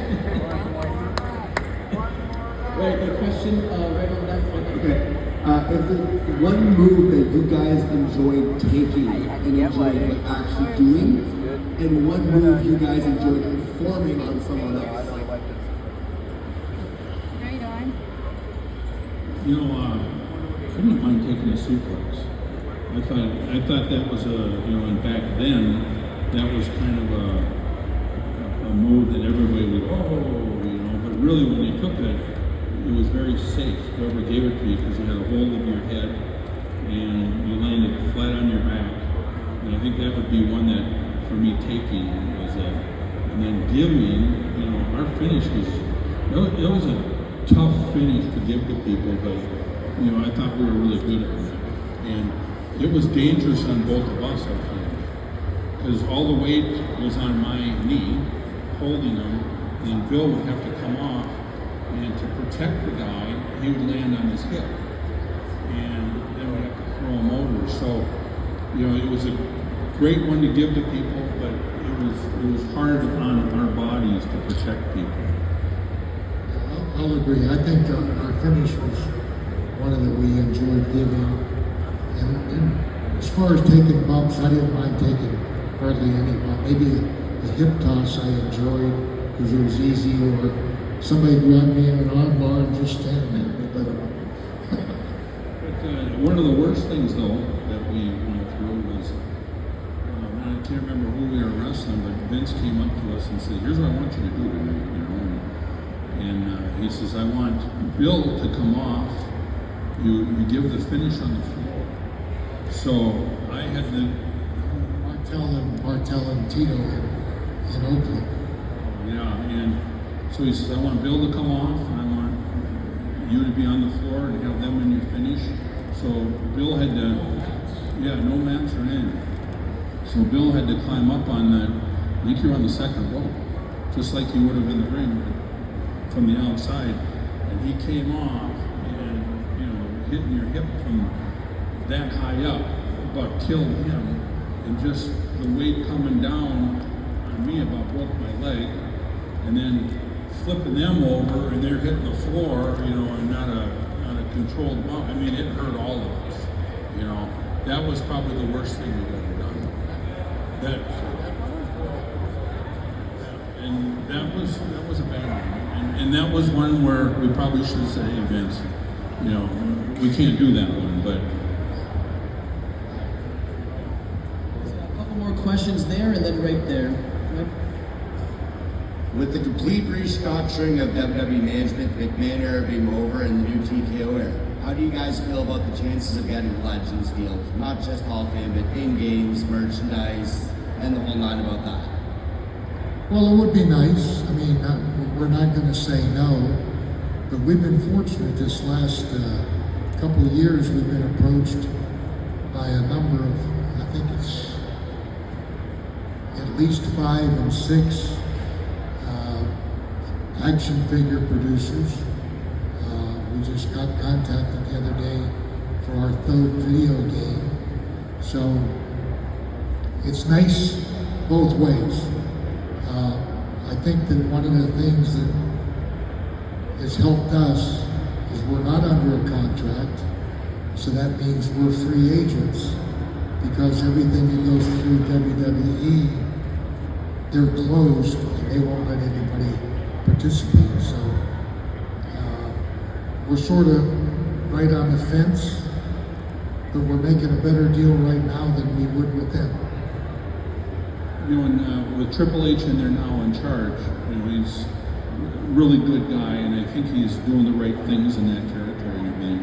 D: Right, the question right on that front.
I: Okay. If the one move that you guys enjoyed taking and enjoyed actually doing, and one move you guys enjoyed performing on someone else.
E: You know, I didn't mind taking a suplex. I thought that was you know, and back then, that was kind of a move that everybody would, oh, you know, but really when they took it, it was very safe, whoever gave it to you, because you had a hold of your head and you landed flat on your back. And I think that would be one that, for me, taking was that. And then giving, you know, our finish was, it was a tough finish to give to people, but, you know, I thought we were really good at it. And it was dangerous on both of us, I think, because all the weight was on my knee, holding him, and Bill would have to come off. And to protect the guy, he would land on his hip, and then we have to throw him over. So, you know, it was a great one to give to people, but it was hard on our bodies to protect people.
B: I'll agree. I think our finish was one that we enjoyed giving. And as far as taking bumps, I didn't mind taking hardly any bump. Maybe the hip toss I enjoyed because it was easy, or somebody grabbed me in an arm bar and just standing there.
E: But one of the worst things, though, that can't remember who we were wrestling, but Vince came up to us and said, "Here's what I want you to do tonight," you know. And he says, "I want Bill to come off. You give the finish on the floor." So I had the
B: Martel and Tito in Oakland.
E: yeah, and so he says, "I want Bill to come off, and I want you to be on the floor and have them in your finish." So Bill had to, no mats or anything. So Bill had to climb up on the, I think you were on the second rope, just like you would have in the ring from the outside. And he came off and, hitting your hip from that high up about killed him. And just the weight coming down on me about broke my leg. And then flipping them over and they're hitting the floor, and not a controlled bump. I mean, it hurt all of us, That was probably the worst thing we've ever done. That was a bad one. And that was one where we probably should have said, "Hey Vince, we can't do that one," but
D: A couple more questions there, and then right there. Right?
J: With the complete restructuring of WWE management, the McMahon era being over and the new TKO era, how do you guys feel about the chances of getting Legends deals? Not just Hall of Fame, but in-games, merchandise, and the whole nine about that.
B: Well, it would be nice. I mean, we're not going to say no, but we've been fortunate this last couple of years. We've been approached by a number of, I think it's at least 5 and 6 action figure producers. We just got contacted the other day for our 3rd video game. So it's nice both ways. I think that one of the things that has helped us is we're not under a contract, so that means we're free agents, because everything that goes through WWE, they're closed and they won't let anybody participate. So we're sort of right on the fence, but we're making a better deal right now than we would with them.
E: And with Triple H in there now in charge, he's a really good guy, and I think he's doing the right things in that territory and everything.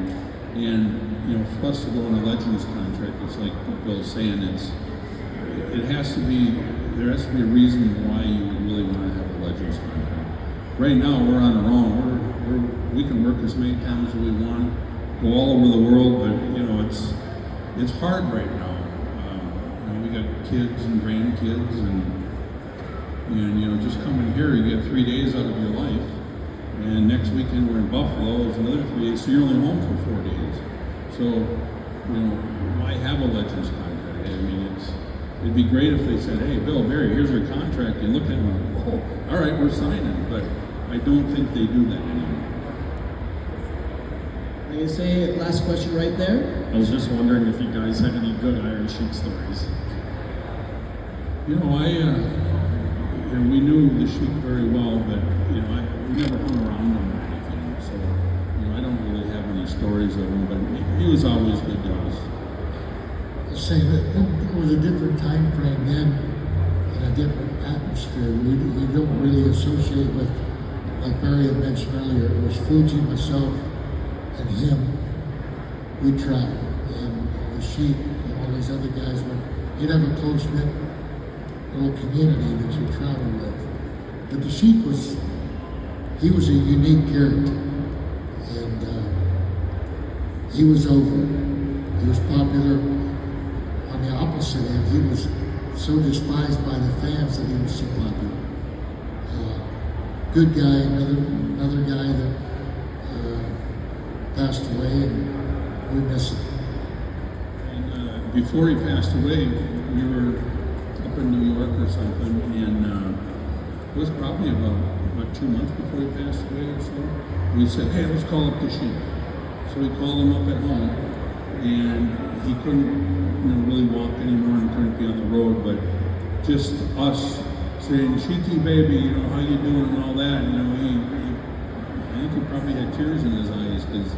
E: And for us to go on a Legends contract, it's like what Bill's saying, there has to be a reason why you would really want to have a Legends contract. Right now, we're on our own. We can work as many times as we want, go all over the world, but it's hard right now. We got kids and grandkids, and just coming here, you get 3 days out of your life, and next weekend we're in Buffalo, it's another 3 days, so you're only home for 4 days. So, why have a Legends contract? I mean, it'd be great if they said, "Hey, Bill, Barry, here's your contract," and look at them and go, "Oh, all right, we're signing," but I don't think they do that anymore.
D: Like I say, last question right there.
G: I was just wondering if you guys had any good Iron Sheik stories.
E: We knew the Sheik very well, but we never hung around him or anything. So I don't really have any stories of him, but he was always good to us.
B: The same. It was a different time frame then, and a different atmosphere. You don't really associate with, like Barry had mentioned earlier. It was Fuji, myself, and him. We traveled, and the Sheik and all these other guys. You'd have a close knit little community that you travel with. But the Sheik was a unique character, and he was over. He was popular. On the opposite end, he was so despised by the fans that he was so popular. Good guy, another guy that passed away, and we miss him.
E: And before he passed away, we were up in New York or something, and it was probably about 2 months before he passed away or so. We said, "Hey, let's call up the Sheik." So we called him up at home, and he couldn't really walk anymore and couldn't be on the road, but just us saying, "Sheiky baby, how you doing," and all that. I think he probably had tears in his eyes, because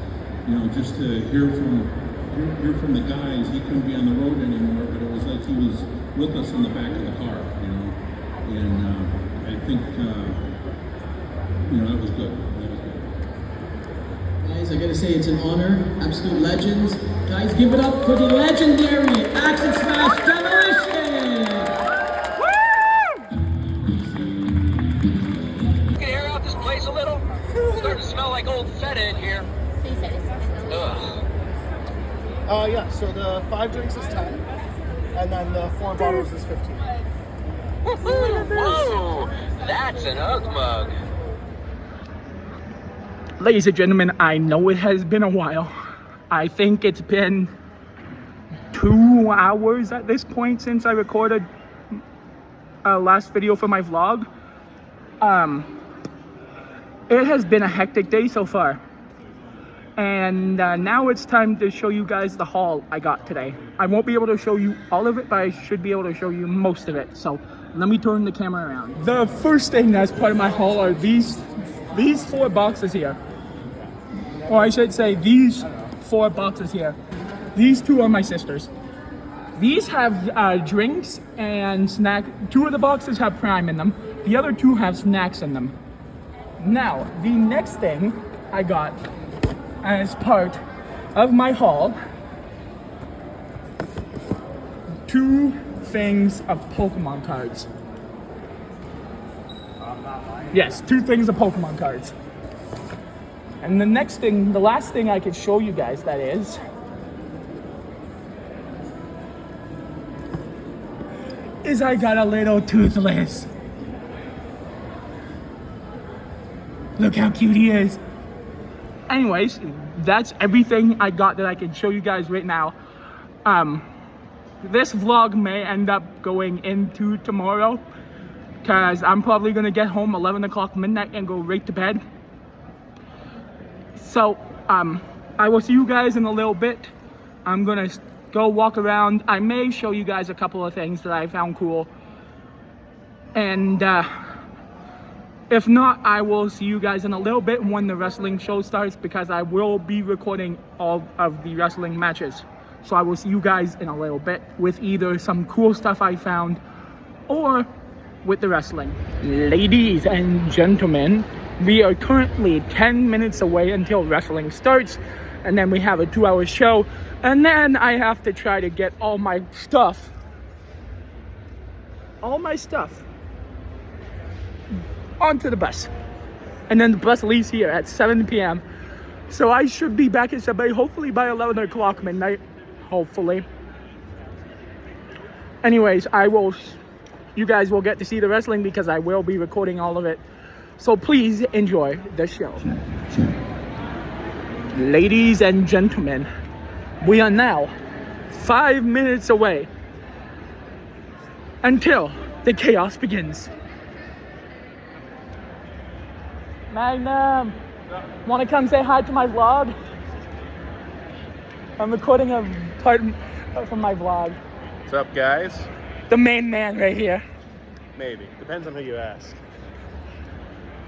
E: just to hear from the guys. He couldn't be on the road anymore, but it was like he was with us in the back of the car, you know, and I think, you know, that was good. That was good.
D: Guys, I gotta say it's an honor. Absolute legends. Guys, give it up for the legendary Acid Smash Demolition!
K: Can you air out this place a little? It's starting to smell like old feta in here. Ugh.
L: Yeah, so the 5 drinks is 10, and then the 4 bottles is 15.
K: Whoa, that's an Ugg mug.
A: Ladies and gentlemen, I know it has been a while. I think it's been 2 hours at this point since I recorded last video for my vlog. It has been a hectic day so far. And now it's time to show you guys the haul I got today. I won't be able to show you all of it, but I should be able to show you most of it. So let me turn the camera around. The first thing that's part of my haul are these 4 boxes here. Or I should say these 4 boxes here. These 2 are my sisters. These have drinks and snack. 2 of the boxes have Prime in them. The other 2 have snacks in them. Now, the next thing I got as part of my haul, 2 things of Pokemon cards. Yes, 2 things of Pokemon cards. And the next thing, the last thing I could show you guys that is I got a little Toothless. Look how cute he is. Anyways, that's everything I got that I can show you guys right now. This vlog may end up going into tomorrow because I'm probably gonna get home 11 o'clock midnight and go right to bed. So, I will see you guys in a little bit. I'm gonna go walk around. I may show you guys a couple of things that I found cool. And, if not, I will see you guys in a little bit when the wrestling show starts because I will be recording all of the wrestling matches. So I will see you guys in a little bit with either some cool stuff I found or with the wrestling. Ladies and gentlemen, we are currently 10 minutes away until wrestling starts, and then we have a 2-hour show, and then I have to try to get all my stuff onto the bus, and then the bus leaves here at 7 p.m. so I should be back in Subway hopefully by 11 o'clock midnight, hopefully. Anyways, you guys will get to see the wrestling because I will be recording all of it, so please enjoy the show. Ladies and gentlemen, we are now 5 minutes away until the chaos begins. Magnum, want to come say hi to my vlog? I'm recording a part from my vlog.
M: What's up, guys?
A: The main man right here.
M: Maybe. Depends on who you ask.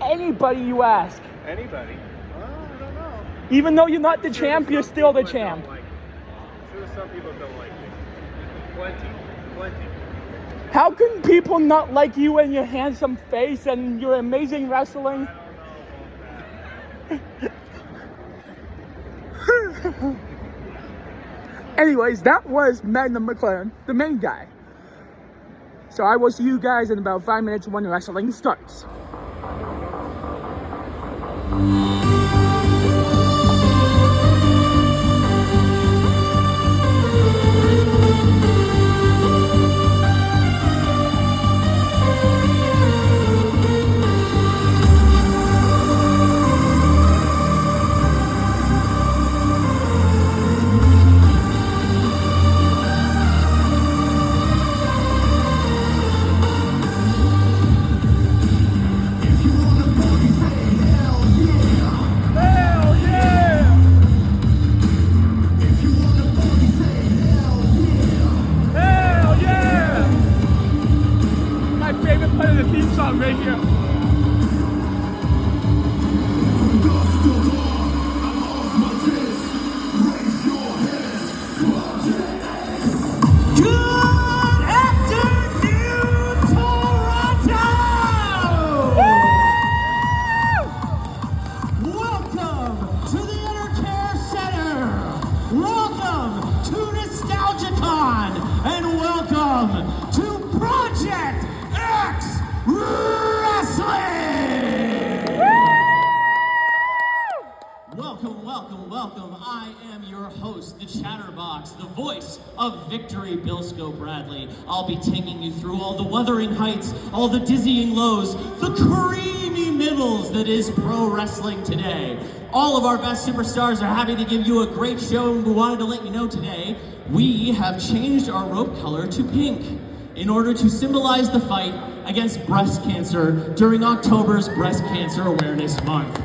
A: Anybody you ask.
M: Anybody? Well, I don't know.
A: Even though you're not the champ, you're still the champ.
M: Sure, some people don't like me. Plenty.
A: How can people not like you and your handsome face and your amazing wrestling? Anyways, that was Magnum McLaren, the main guy. So I will see you guys in about 5 minutes when wrestling starts.
N: I am your host, the Chatterbox, the voice of Victory, Bilsko Bradley. I'll be taking you through all the wuthering heights, all the dizzying lows, the creamy middles that is pro wrestling today. All of our best superstars are happy to give you a great show, and we wanted to let you know today, we have changed our rope color to pink in order to symbolize the fight against breast cancer during October's Breast Cancer Awareness Month.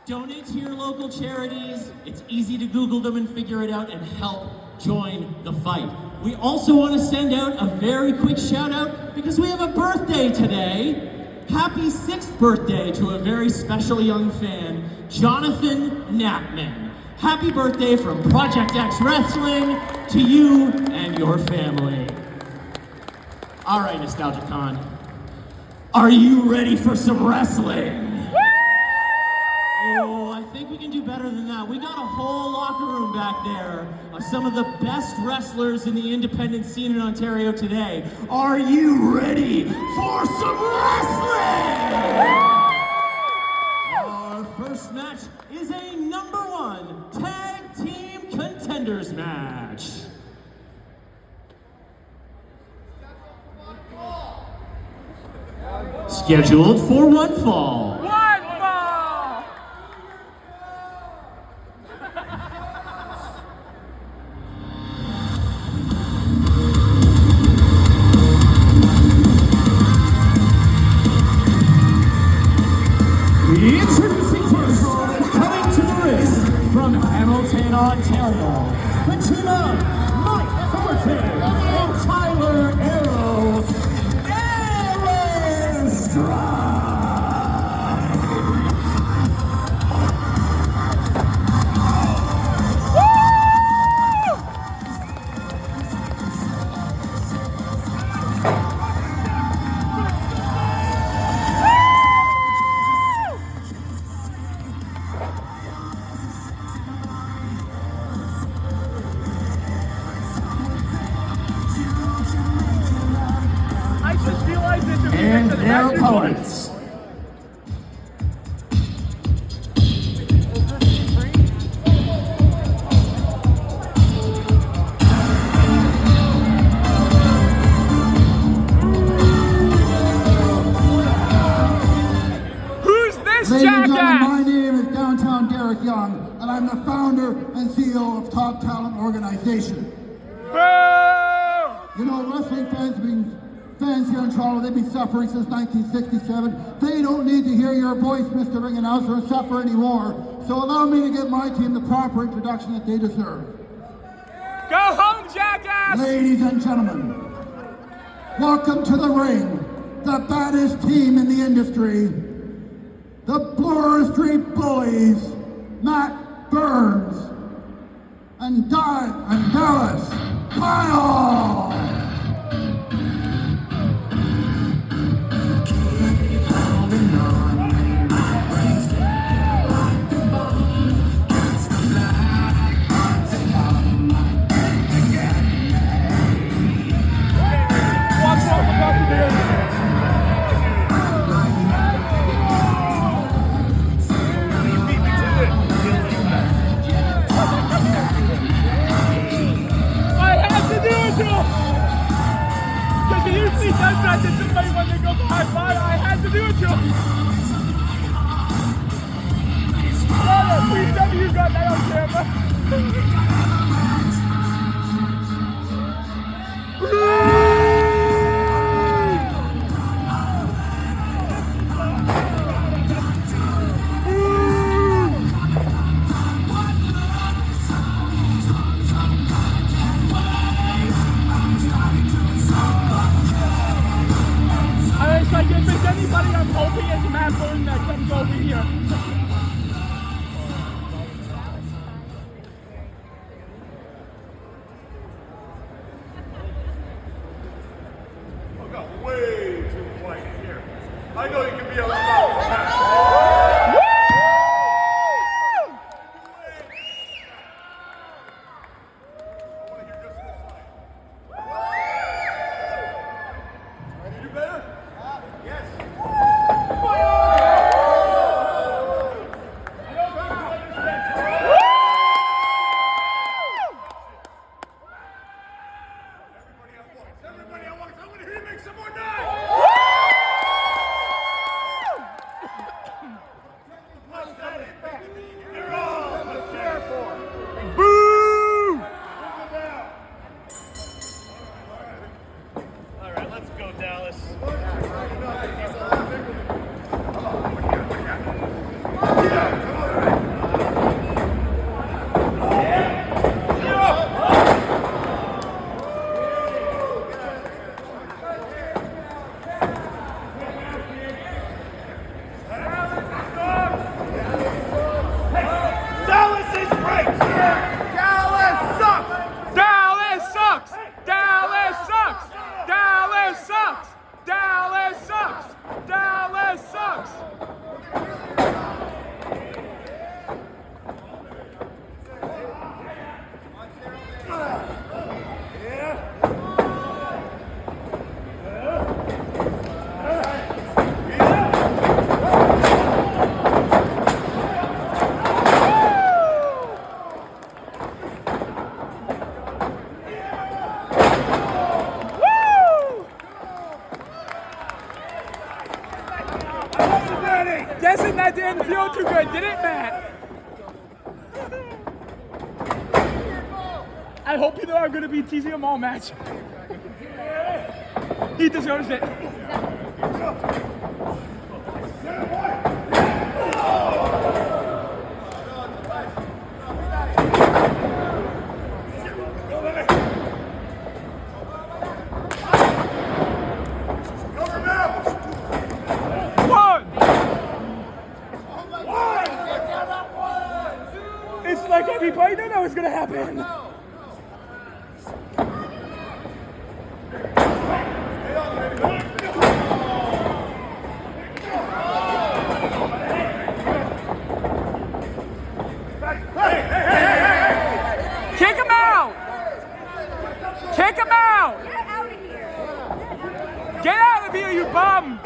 N: Donate to your local charities. It's easy to Google them and figure it out and help join the fight. We also want to send out a very quick shout out because we have a birthday today. Happy 6th birthday to a very special young fan, Jonathan Knappman. Happy birthday from Project X Wrestling to you and your family. All right, NostagliaCon, are you ready for some wrestling? Oh, I think we can do better than that. We got a whole locker room back there of some of the best wrestlers in the independent scene in Ontario today. Are you ready for some wrestling? Our first match is a #1 tag team contenders match. Scheduled for one fall. Introducing first, coming to the ring from Hamilton, Ontario, the team of Mike Forte and Tyler Arrow, and their opponents.
A: Who's this
O: Ladies and
A: jackass?
O: gentlemen, my name is Downtown Derek Young, and I'm the founder and CEO of Top Talent Organization. You know, wrestling fans here in Toronto, they've been suffering since 1967. They don't need to hear your voice, Mr. Ring Announcer, and suffer anymore. So allow me to give my team the proper introduction that they deserve.
A: Go home, jackass!
O: Ladies and gentlemen, welcome to the ring, the baddest team in the industry, the Bloor Street Bullies, Matt Burns, and Dallas Kyle!
A: Guessing that didn't feel too good, did it, Matt? I hope you know I'm gonna be teasing him all match. He deserves it. It's like everybody knew that was gonna happen. Kick him out! Kick him out! Get out of here, you bum!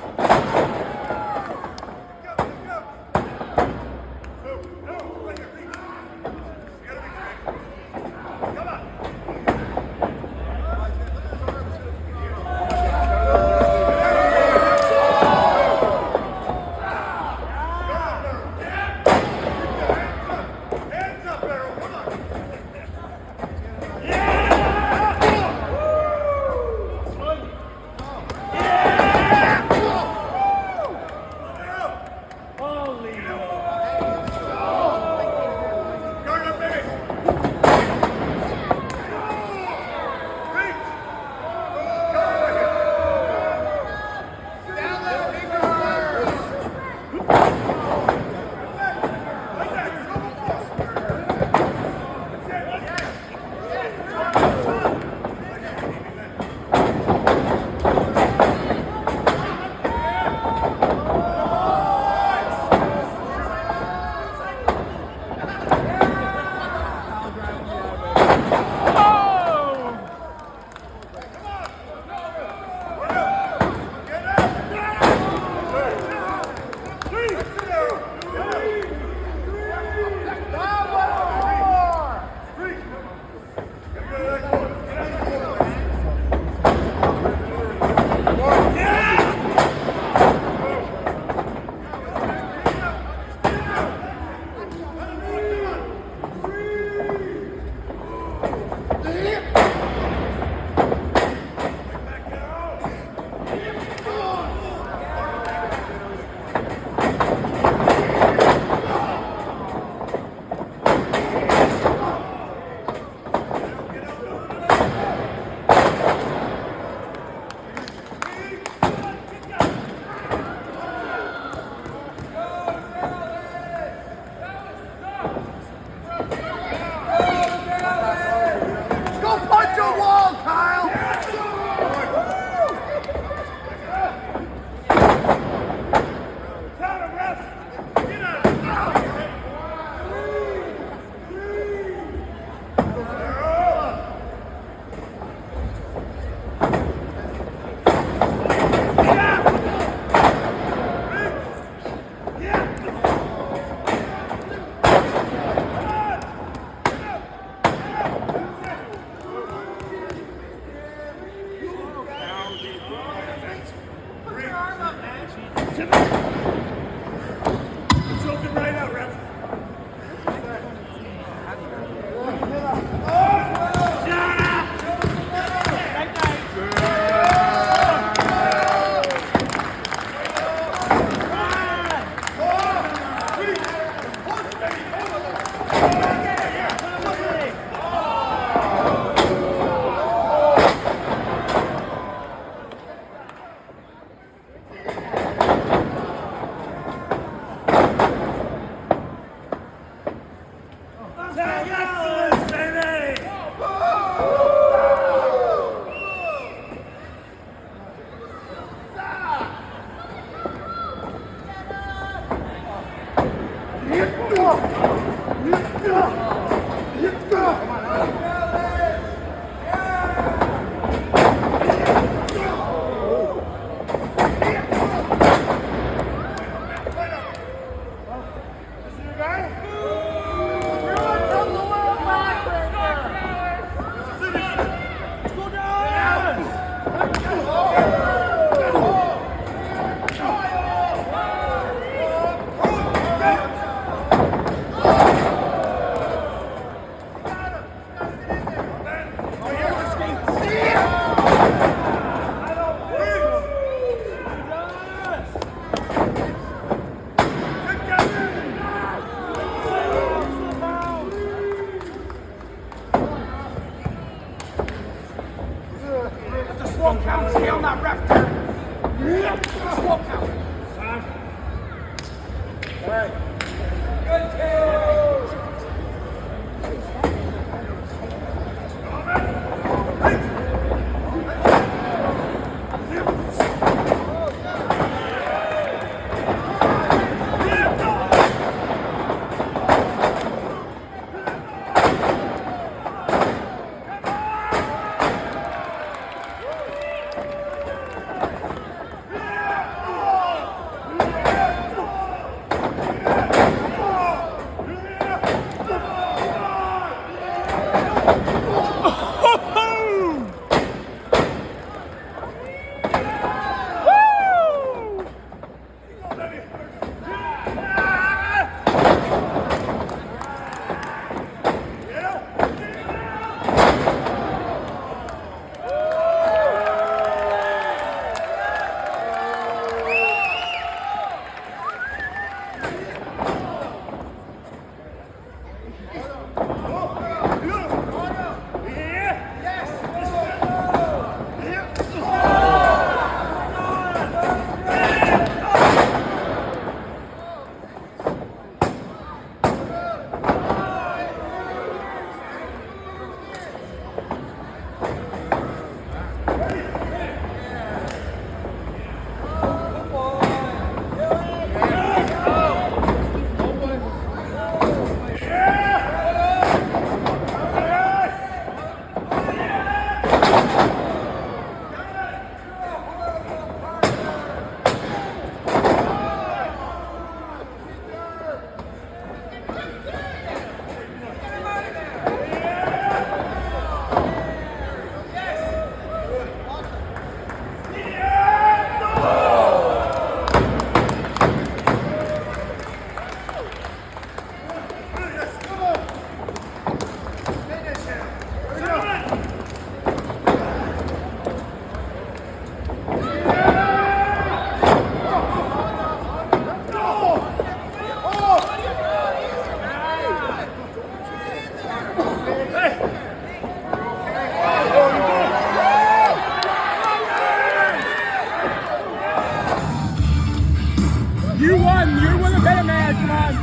A: You won. You're one of the better man. Come on.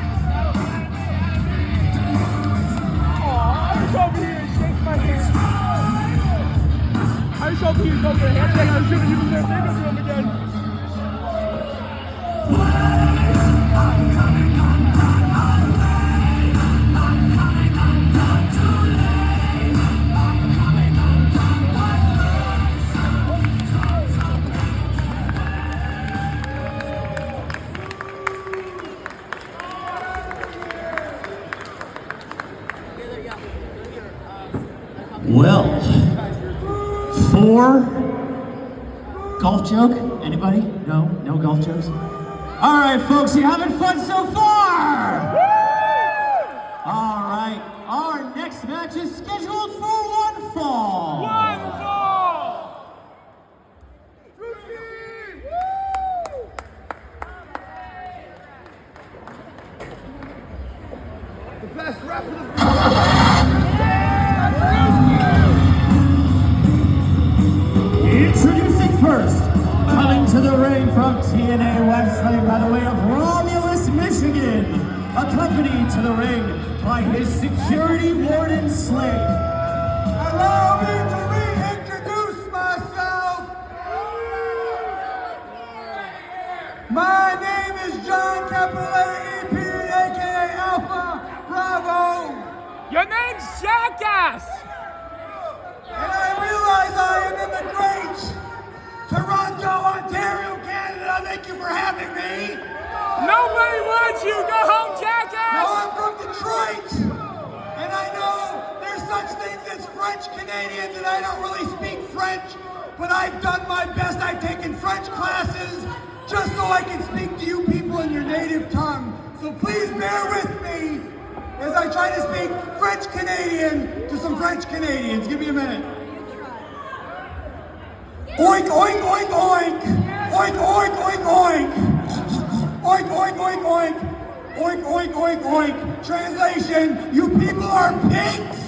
A: Aw, I was hoping you would shake my hand. I was hoping you'd go for a handshake. I was shooting you from their fingers to him again.
N: Well, 4 golf joke? Anybody? No? No golf jokes? All right, folks, you having fun so far? All right, our next match is scheduled for one fall.
A: One fall! The best rap in the
N: Introducing first, coming to the ring from TNA Wrestling by the way of Romulus, Michigan, accompanied to the ring by his security warden Slade.
O: Allow me to reintroduce myself. My name is John Capillary, EP, aka Alpha Bravo.
A: Your name's Jackass!
O: And I realize I am in the great Toronto, Ontario, Canada. Thank you for having me.
A: Nobody wants you! Go home, Jackass!
O: No, I'm from Detroit. And I know there's such things as French Canadians, and I don't really speak French, but I've done my best. I've taken French classes just so I can speak to you people in your native tongue. So please bear with me as I try to speak French Canadian to some French Canadians. Give me a minute. Oink, oink, oink, oink. Oink, oink, oink, oink. Oink, oink, oink, oink. Oink, oink, oink, oink. Translation, you people are pigs.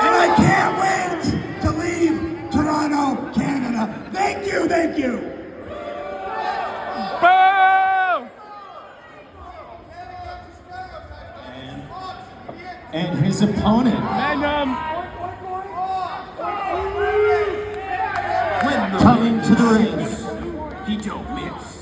O: And I can't wait to leave Toronto, Canada. Thank you, thank you.
A: Boom!
N: And his opponent,
A: Magnum!
N: coming to the ring.
A: He don't miss.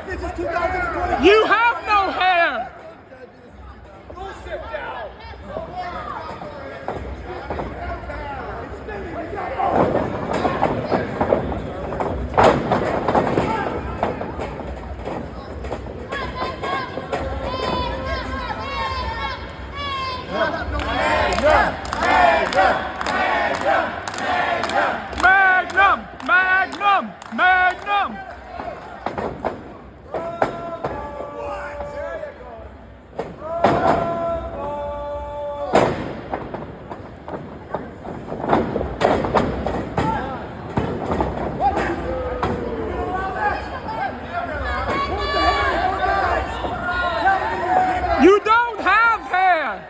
F: This is 2020.
A: You have no hair.
F: Go sit down.
A: Magnum, Magnum, Magnum. You don't have hair.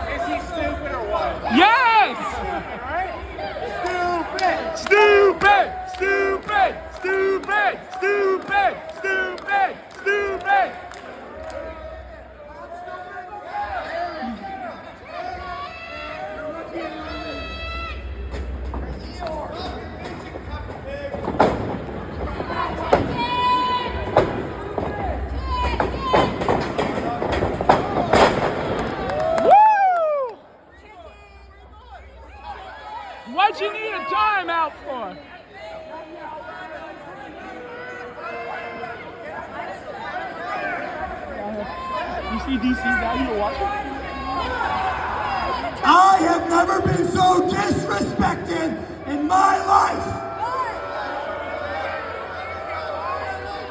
M: Is he stupid or what?
A: Yes.
M: Stupid!
A: Stupid, stupid, stupid, stupid, stupid, stupid. Woo! What'd you need a timeout for? You see DC now, you watching?
F: I have never been so disrespected in my life.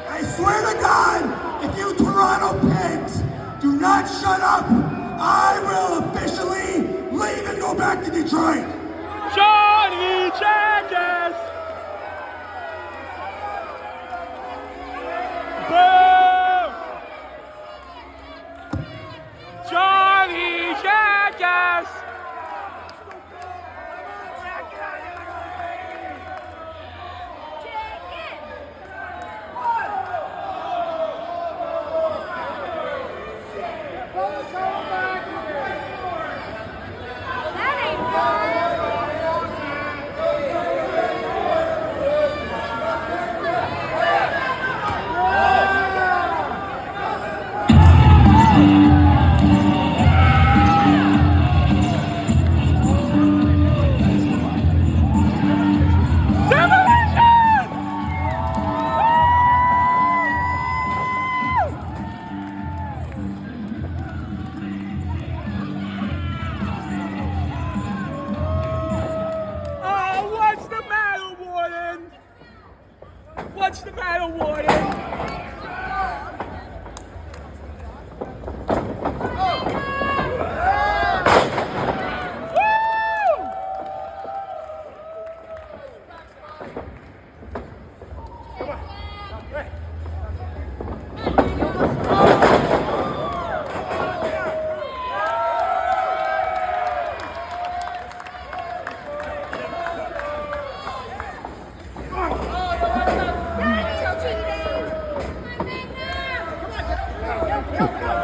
F: I swear to God, if you Toronto pigs do not shut up, I will officially leave and go back to Detroit.
A: Johnny Jackass! Boo! Johnny Jackass! What's the matter, Warden?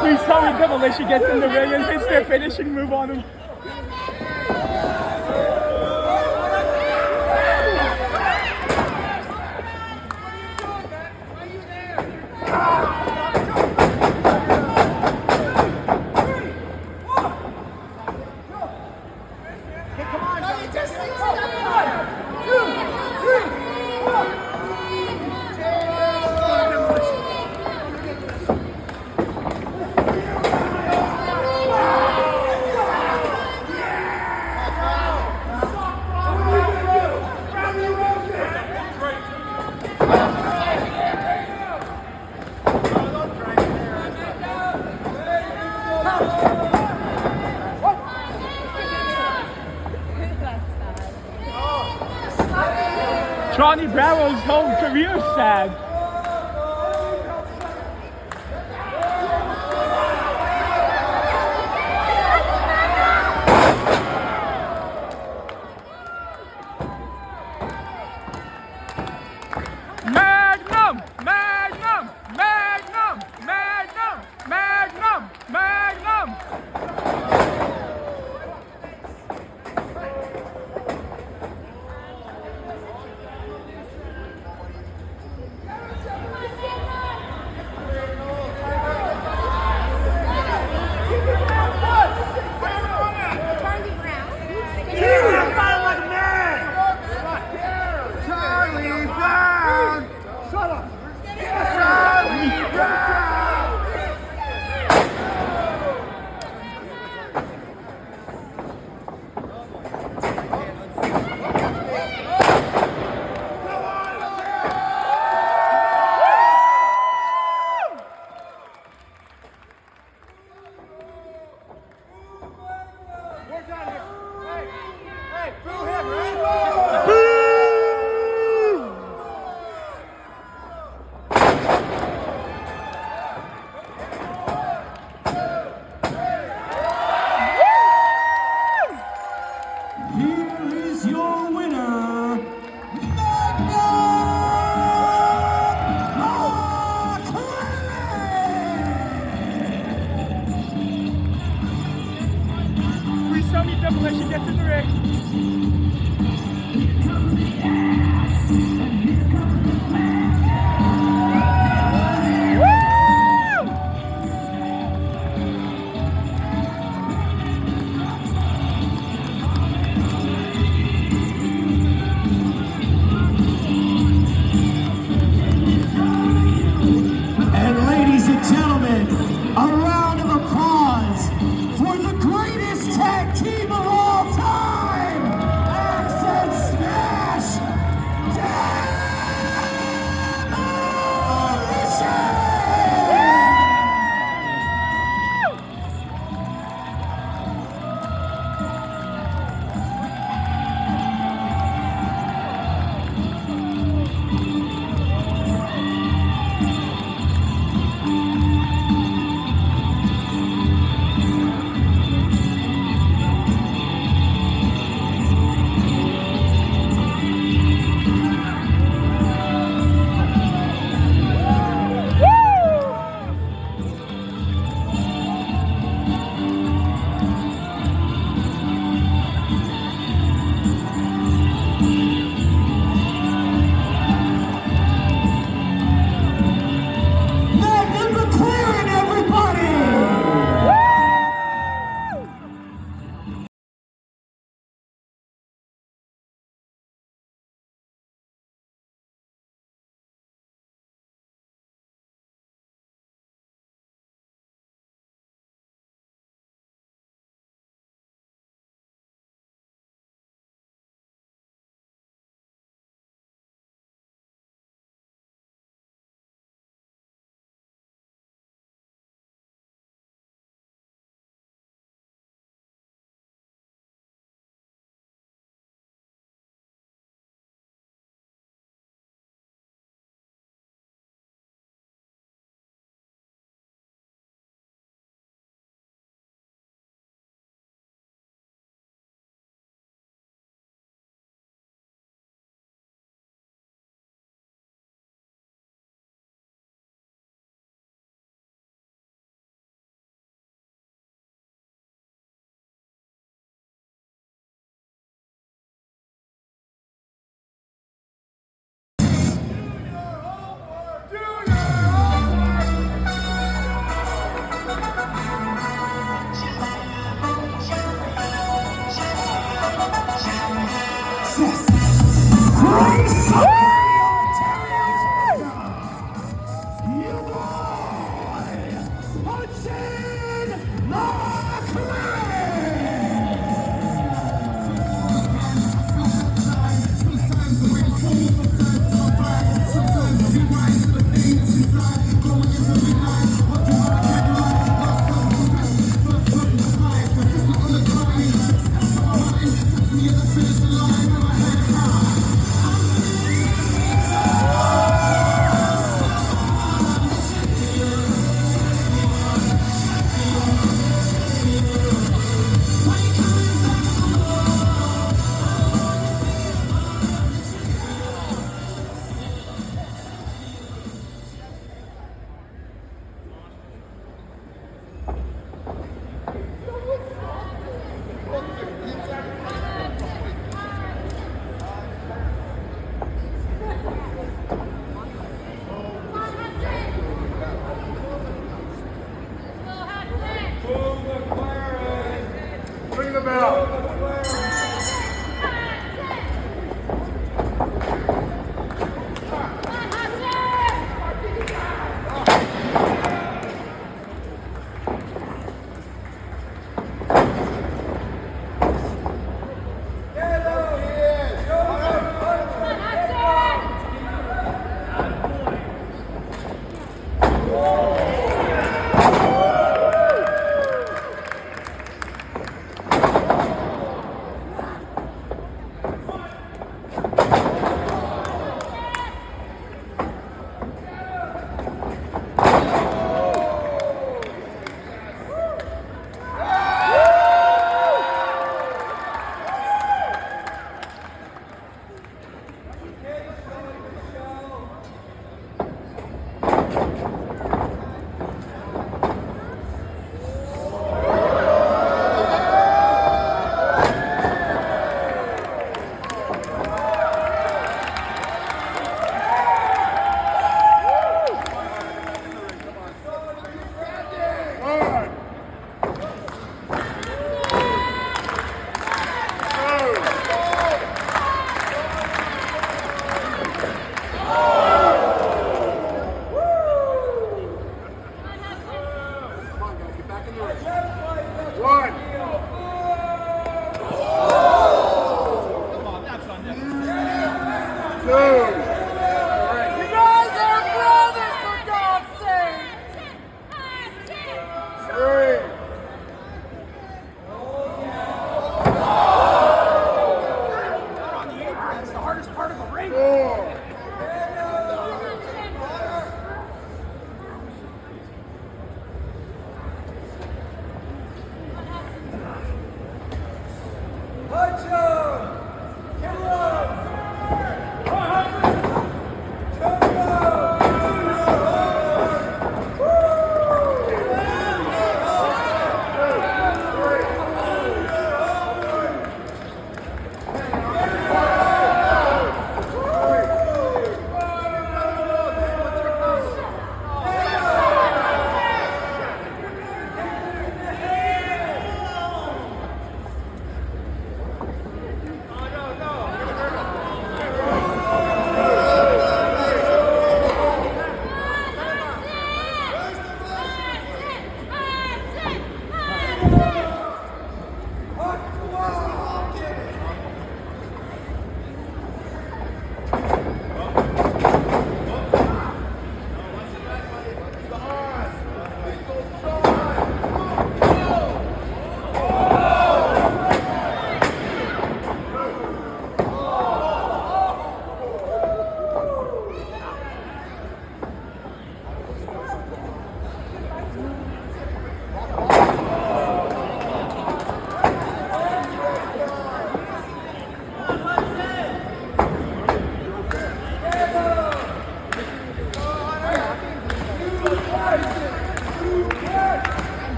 A: Please tell me Demolition gets in the ring and hits their finishing move on him. Johnny Bravo's whole career is sad. Magnum! Magnum! Magnum! Magnum! Magnum! Magnum! when she gets in the ring.
N: And ladies and gentlemen, a round of applause for the greatest tag team of all time, Axe and Smash Magnum McLaren, everybody!
A: Ring the bell.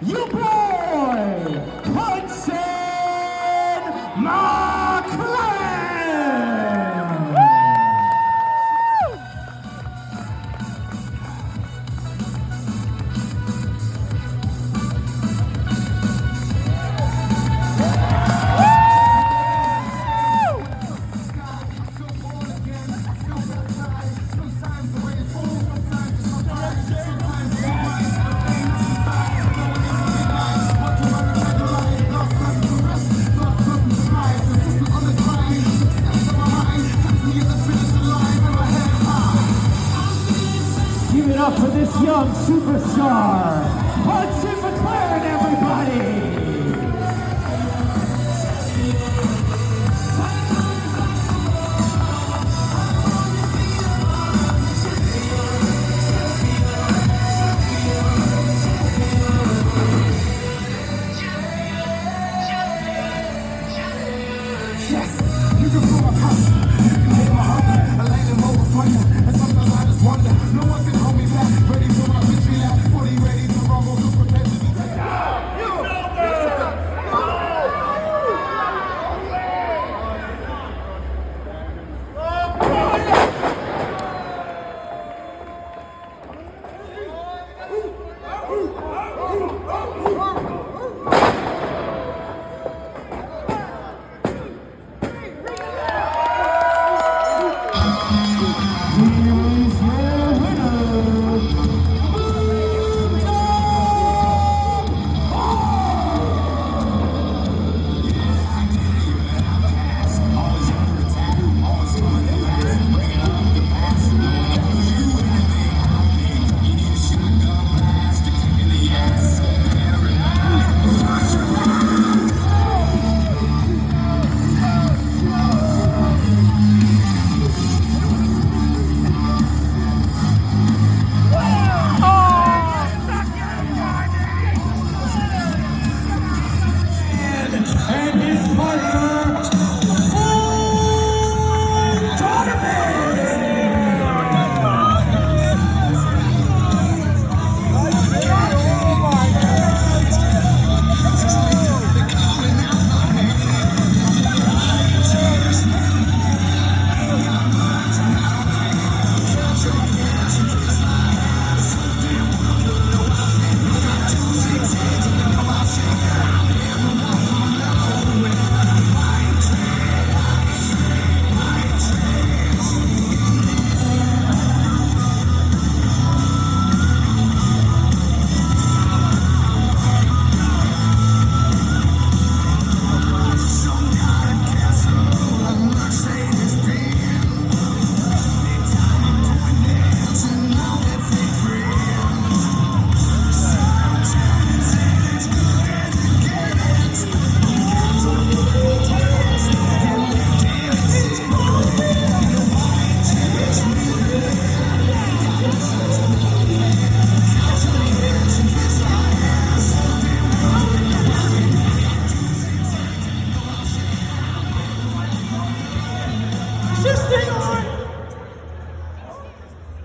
N: your boy, Hudson McLaren! Give it up for this young superstar, Hudson McLaren, everybody!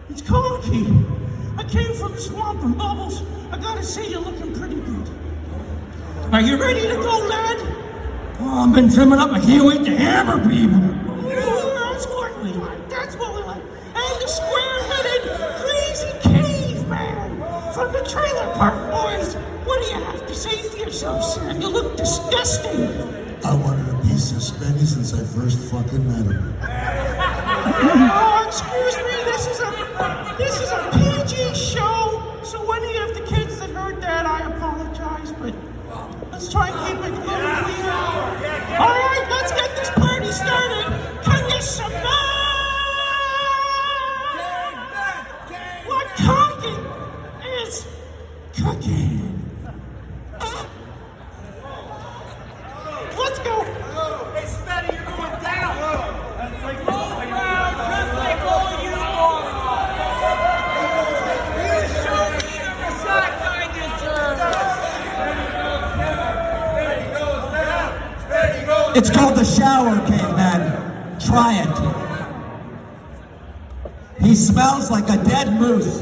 N: It's Conky. I came from the swamp and Bubbles. I gotta say you're looking pretty good. Are you ready to go, lad? Oh, I've been trimming up. I can't wait to hammer people. That's what we like. That's what we like. And the square-headed, crazy caveman from the trailer park, boys. What do you have to say for yourself, Sam? You look disgusting.
B: I wanted a piece of Spenny since I first fucking met him.
N: Oh, excuse me. This is a PG show. So any of the kids that heard that, I apologize, but let's try and keep it a little clean. All right, let's get this party started. Can you smell what Conky is cooking? Let's go.
K: Hey, Spenny, you're going down. Roll around just like all you are. You show me the respect I deserve.
N: It's called the shower, caveman. Try it. He smells like a dead moose.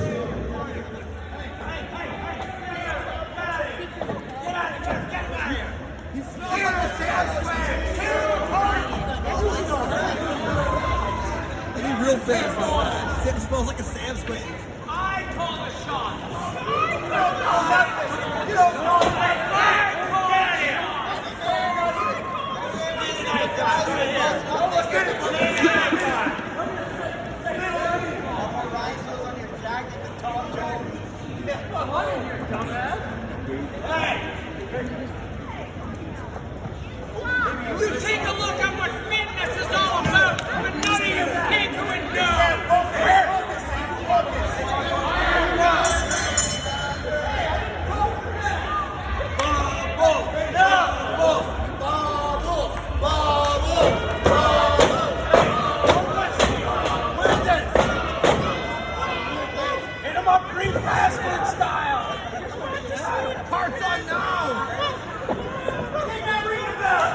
K: Real fast, no lie. It smells like a Sam squid. I call a shot. You don't know that. You take a look at what fitness is all about, but none of you pigs would know. Hit him up Green Bastard style. Parts unknown. Take that ring bell.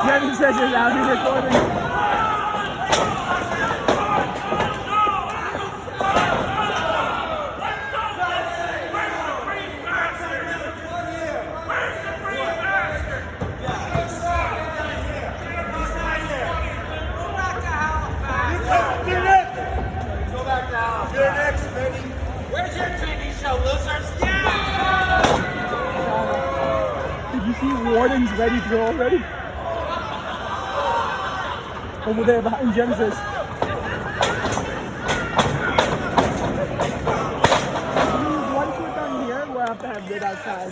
A: Jonny says you're loud in recording.
K: Where's your TV show, losers? Yeah!
A: Did you see Warden's ready to go already? Over there behind Genesis. Once we're done here, we'll have to have it outside.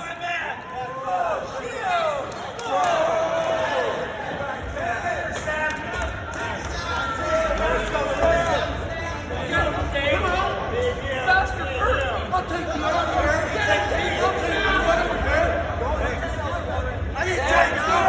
K: I'll take you out here. I didn't take out.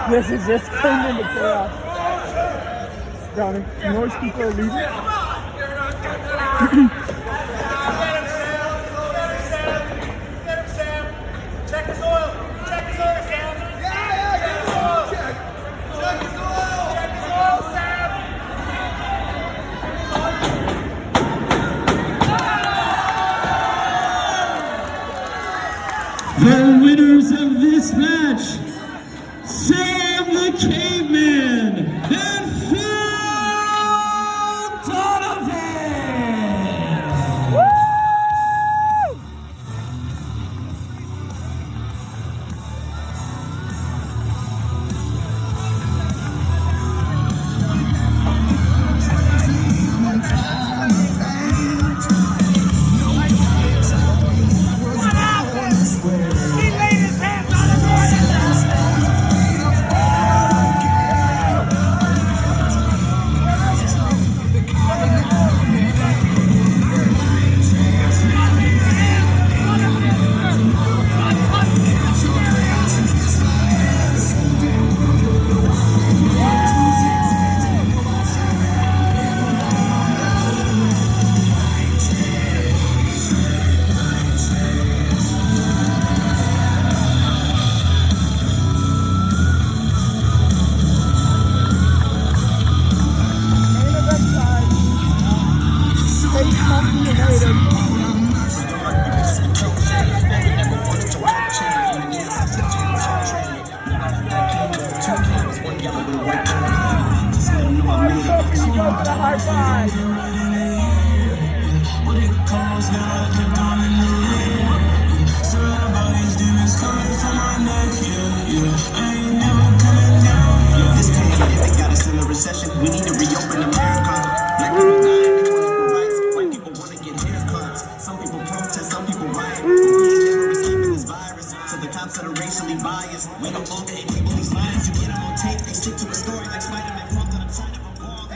A: This is just turned into chaos. Jonny, most people are leaving.
L: Check his oil. Check his oil, Sam. Yeah, get his oil. Check his oil. Check his oil, Sam.
N: The winners of this match, Sam the Caveman and Phil Donovan! Woo!
L: He laid his hands on his
C: was now I kept on in the air. Surrounded by these demons coming for my neck, yeah. I ain't never coming down, yeah. This pain, if they got us in a recession, we need to reopen America. Black people dying, equal rights. White people wanna get haircuts. Some people protest, some people riot. But we ain't never escaping this virus. So the cops that are racially biased, we no longer enable these lines. You get them on tape, they stick to a story like Spider-Man pumped on the side of a wall.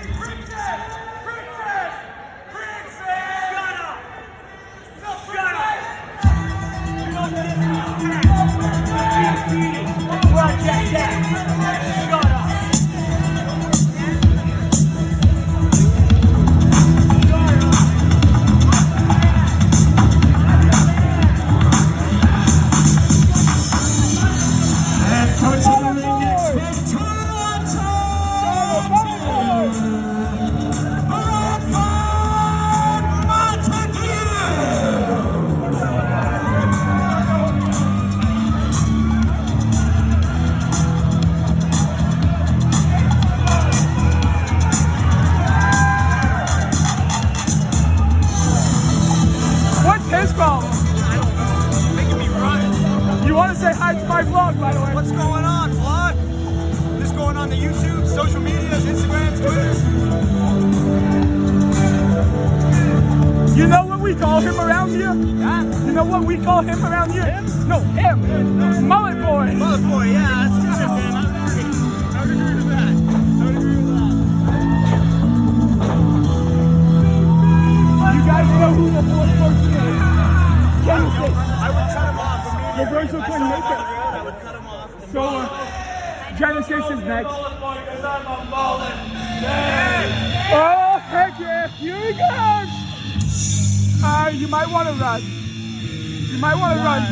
A: What's his problem? I don't know. Making me run. You want to say hi to my vlog, by the way?
L: What's going on, vlog? This going on the YouTube, social medias, Instagrams, Twitters.
A: You know what we call him around here?
L: Huh?
A: You know what we call him around here? Him? No, him. Mullet boy.
L: Mullet boy, yeah, that's good, man. I would agree with that.
A: You guys know who the fourth person is? Genesis.
L: I would cut him off immediately.
A: Reversal couldn't make it.
L: I would cut him off.
A: So, Genesis is next. Oh, heck yeah. Here he comes. You might want to run. You might want to run.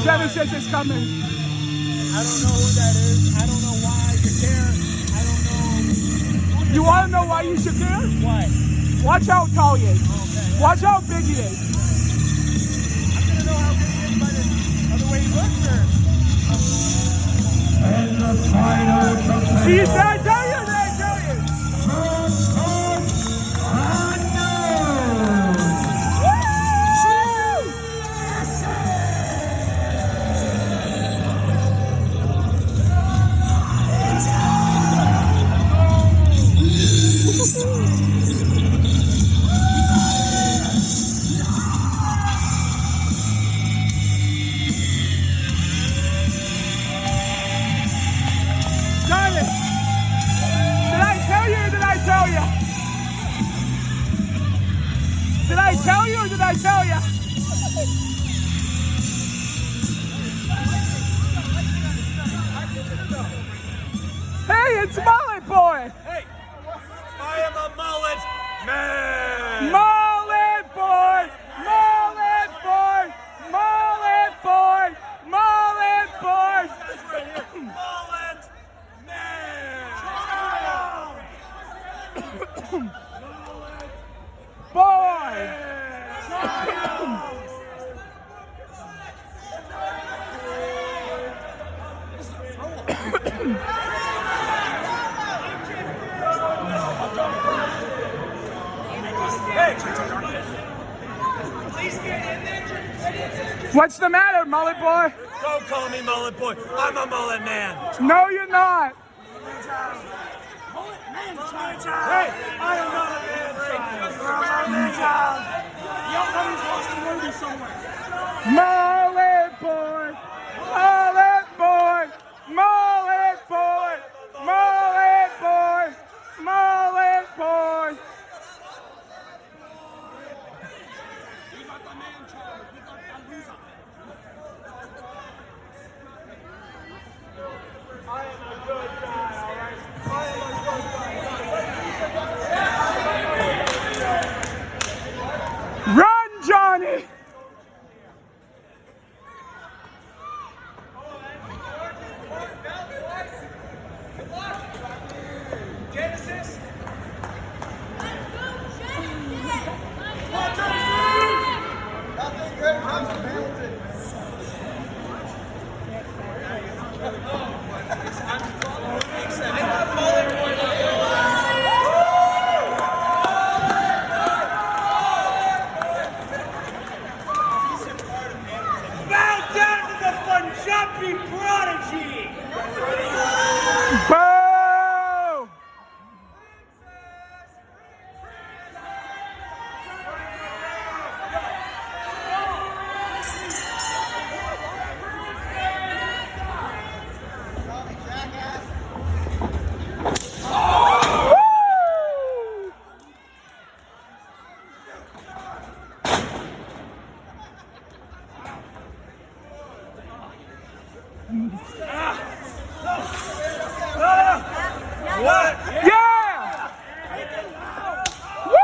A: Genesis is coming.
L: I don't know who that is. I don't know why I should care. I don't know.
A: You want to know why you should care?
L: Why?
A: Watch how tall he is.
L: Okay.
A: Watch how big he is.
L: I'm going to know how big he is by the way he looks, or?
C: And the final contest.
A: Did I tell you? Did I tell you? Did I tell you or did I tell you? Hey, it's Mullet Boy!
L: Hey, I am a mullet man!
A: Mullet Boy! Mullet Boy! Mullet Boy! Mullet Boy!
L: Mullet man!
A: Boy! What's the matter, Mullet Boy?
L: Don't call me mullet boy. I'm a mullet man.
A: No, you're not.
L: Mullet man child. Hey, I am not a man child. You're a mullet man child. Y'all know he's lost the movie somewhere.
A: Mullet Boy! Mullet Boy! Mullet Boy! Mullet Boy! Mullet Boy!
L: I am a good guy, alright? I am a good guy.
A: Run, Jonny!
L: Genesis? Nothing good comes from Hamilton. What?
A: Yeah! Woo!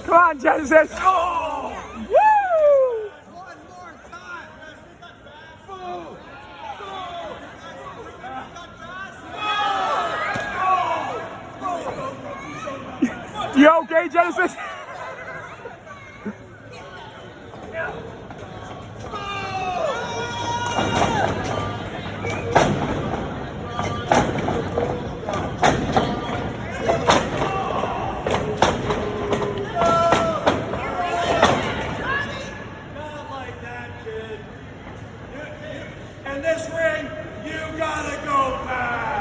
A: Come on, Genesis! Woo! You okay, Genesis?
L: Not like that, kid. In this ring, you gotta go back.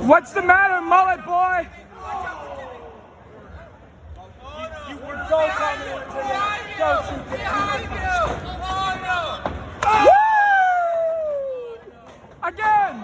A: What's the matter, mullet boy? Woo! Again!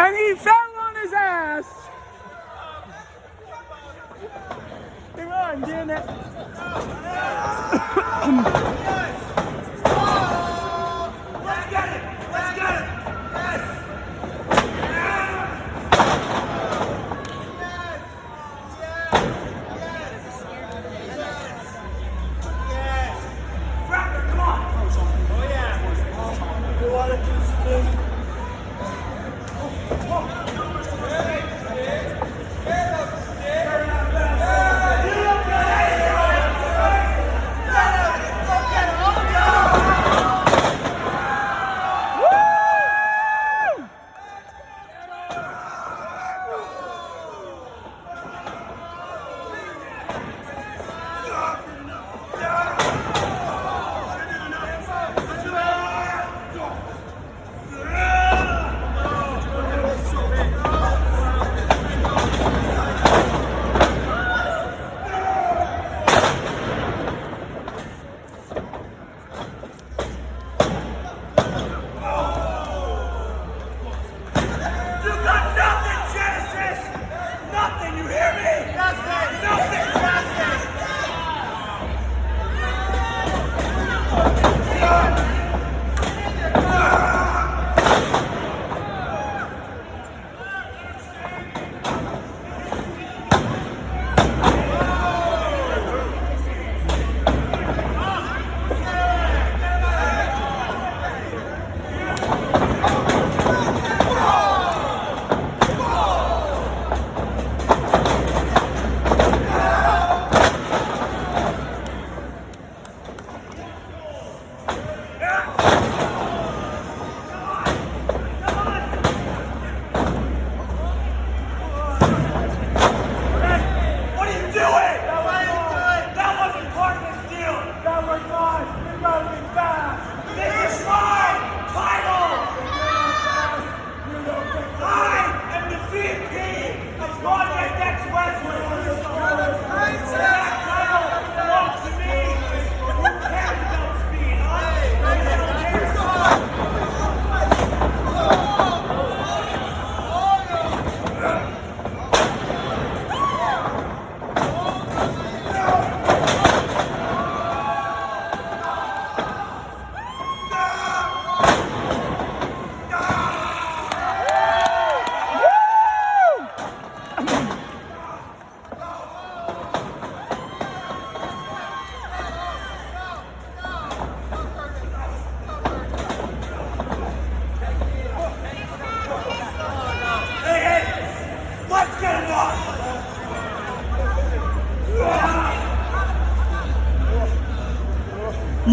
A: And he fell on his ass. Come on, damn it.
L: Let's get it! Let's get it! Yes! Fractor, come on! Oh yeah! You want to do something?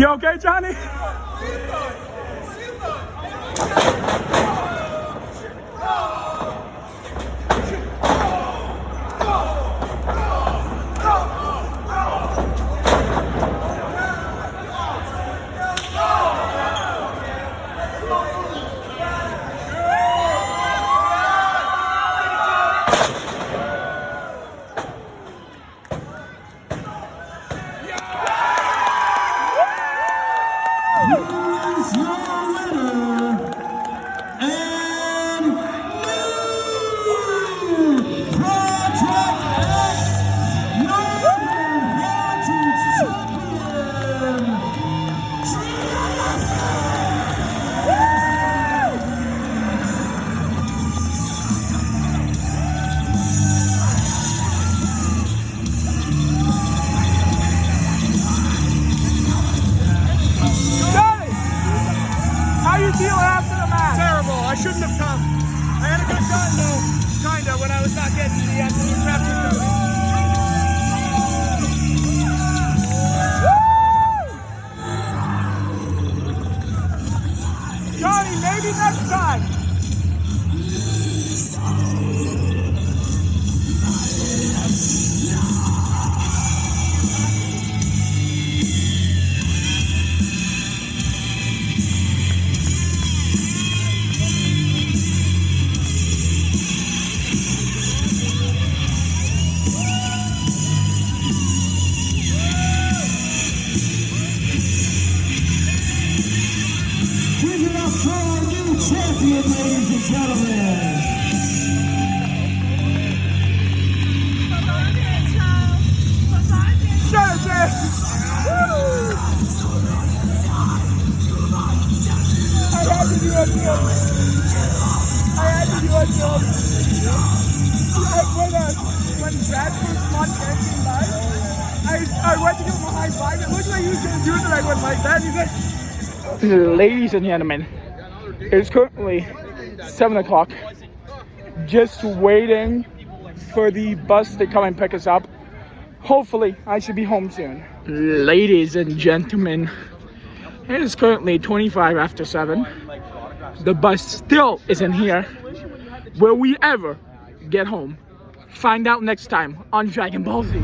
A: You okay, Johnny?
L: How you feeling after the match? Terrible. I shouldn't have come. I had a good time though, kinda, when I was not getting the afternoon practice. Johnny, maybe next time.
N: Champion, ladies and gentlemen.
L: When Brad first launched everything by, I went to give him a high five. It looked like he was going to do it, and I went like that. He's like,
A: Ladies and gentlemen, it's currently 7 o'clock. Just waiting for the bus to come and pick us up. Hopefully, I should be home soon. Ladies and gentlemen, it is currently 25 after 7. The bus still isn't here. Will we ever get home? Find out next time on Dragon Ball Z.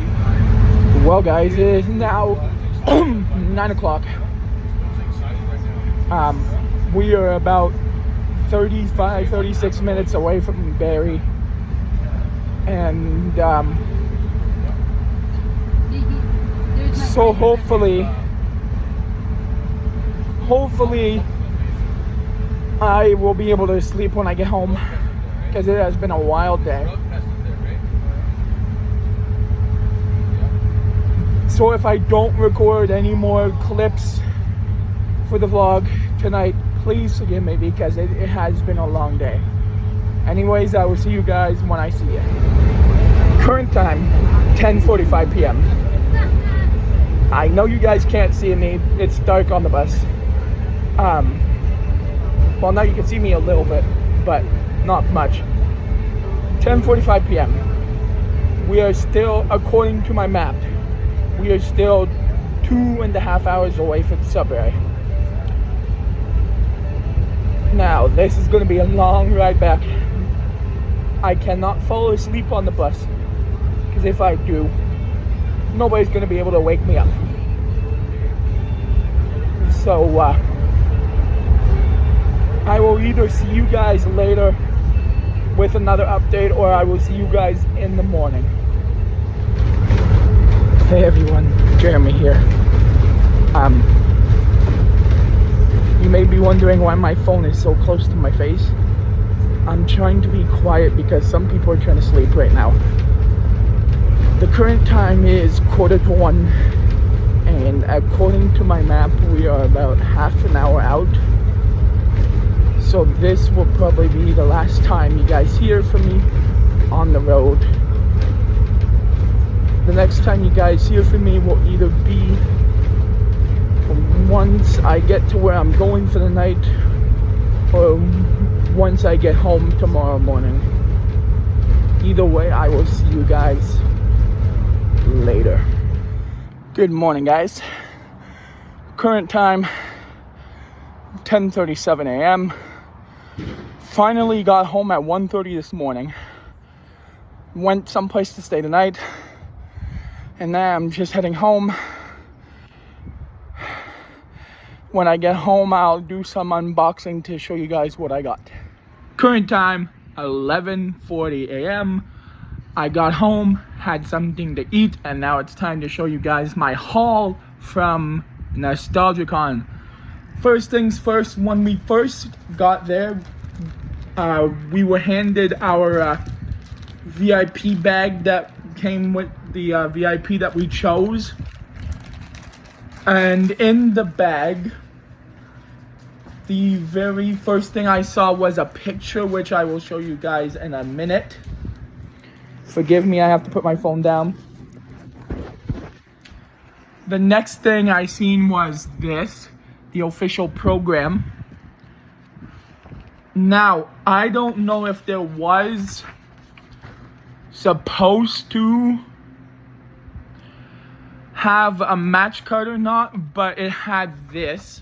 A: Well guys, it is now 9 o'clock. We are about 36 minutes away from Barrie. And so hopefully I will be able to sleep when I get home, because it has been a wild day. So if I don't record any more clips for the vlog tonight, please forgive me, because it has been a long day. Anyways, I will see you guys when I see you. Current time, 10:45 p.m. I know you guys can't see me. It's dark on the bus. Well, now you can see me a little bit, but not much. 10:45 p.m. We are still, according to my map, we are still 2.5 hours away from Sudbury. Now, this is going to be a long ride back. I cannot fall asleep on the bus, because if I do, nobody's going to be able to wake me up. So, I will either see you guys later with another update, or I will see you guys in the morning. Hey everyone, Jeremy here. You may be wondering why my phone is so close to my face. I'm trying to be quiet because some people are trying to sleep right now. The current time is 1:45, and according to my map, we are about half an hour out. So this will probably be the last time you guys hear from me on the road. The next time you guys hear from me will either be once I get to where I'm going for the night, or once I get home tomorrow morning. Either way, I will see you guys later. Good morning, guys. Current time 10:37 a.m. Finally got home at 1:30 this morning. Went someplace to stay the night. And now I'm just heading home. When I get home, I'll do some unboxing to show you guys what I got. Current time 11:40 a.m. I got home, had something to eat, and now it's time to show you guys my haul from NostagliaCon. First things first, when we first got there, we were handed our VIP bag that came with the VIP that we chose. And in the bag, the very first thing I saw was a picture, which I will show you guys in a minute. Forgive me, I have to put my phone down. The next thing I seen was this, the official program. Now, I don't know if there was supposed to have a match card or not, but it had this.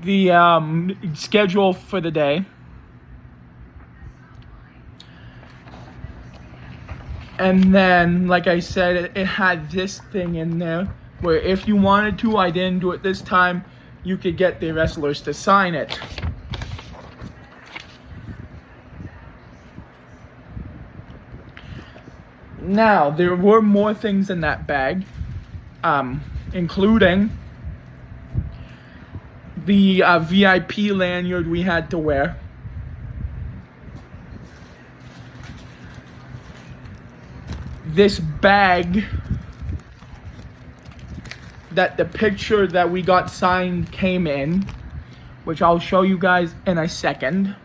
A: The schedule for the day. And then, like I said, it had this thing in there where if you wanted to, I didn't do it this time, you could get the wrestlers to sign it. Now, there were more things in that bag, including the VIP lanyard we had to wear. This bag that the picture that we got signed came in, which I'll show you guys in a second.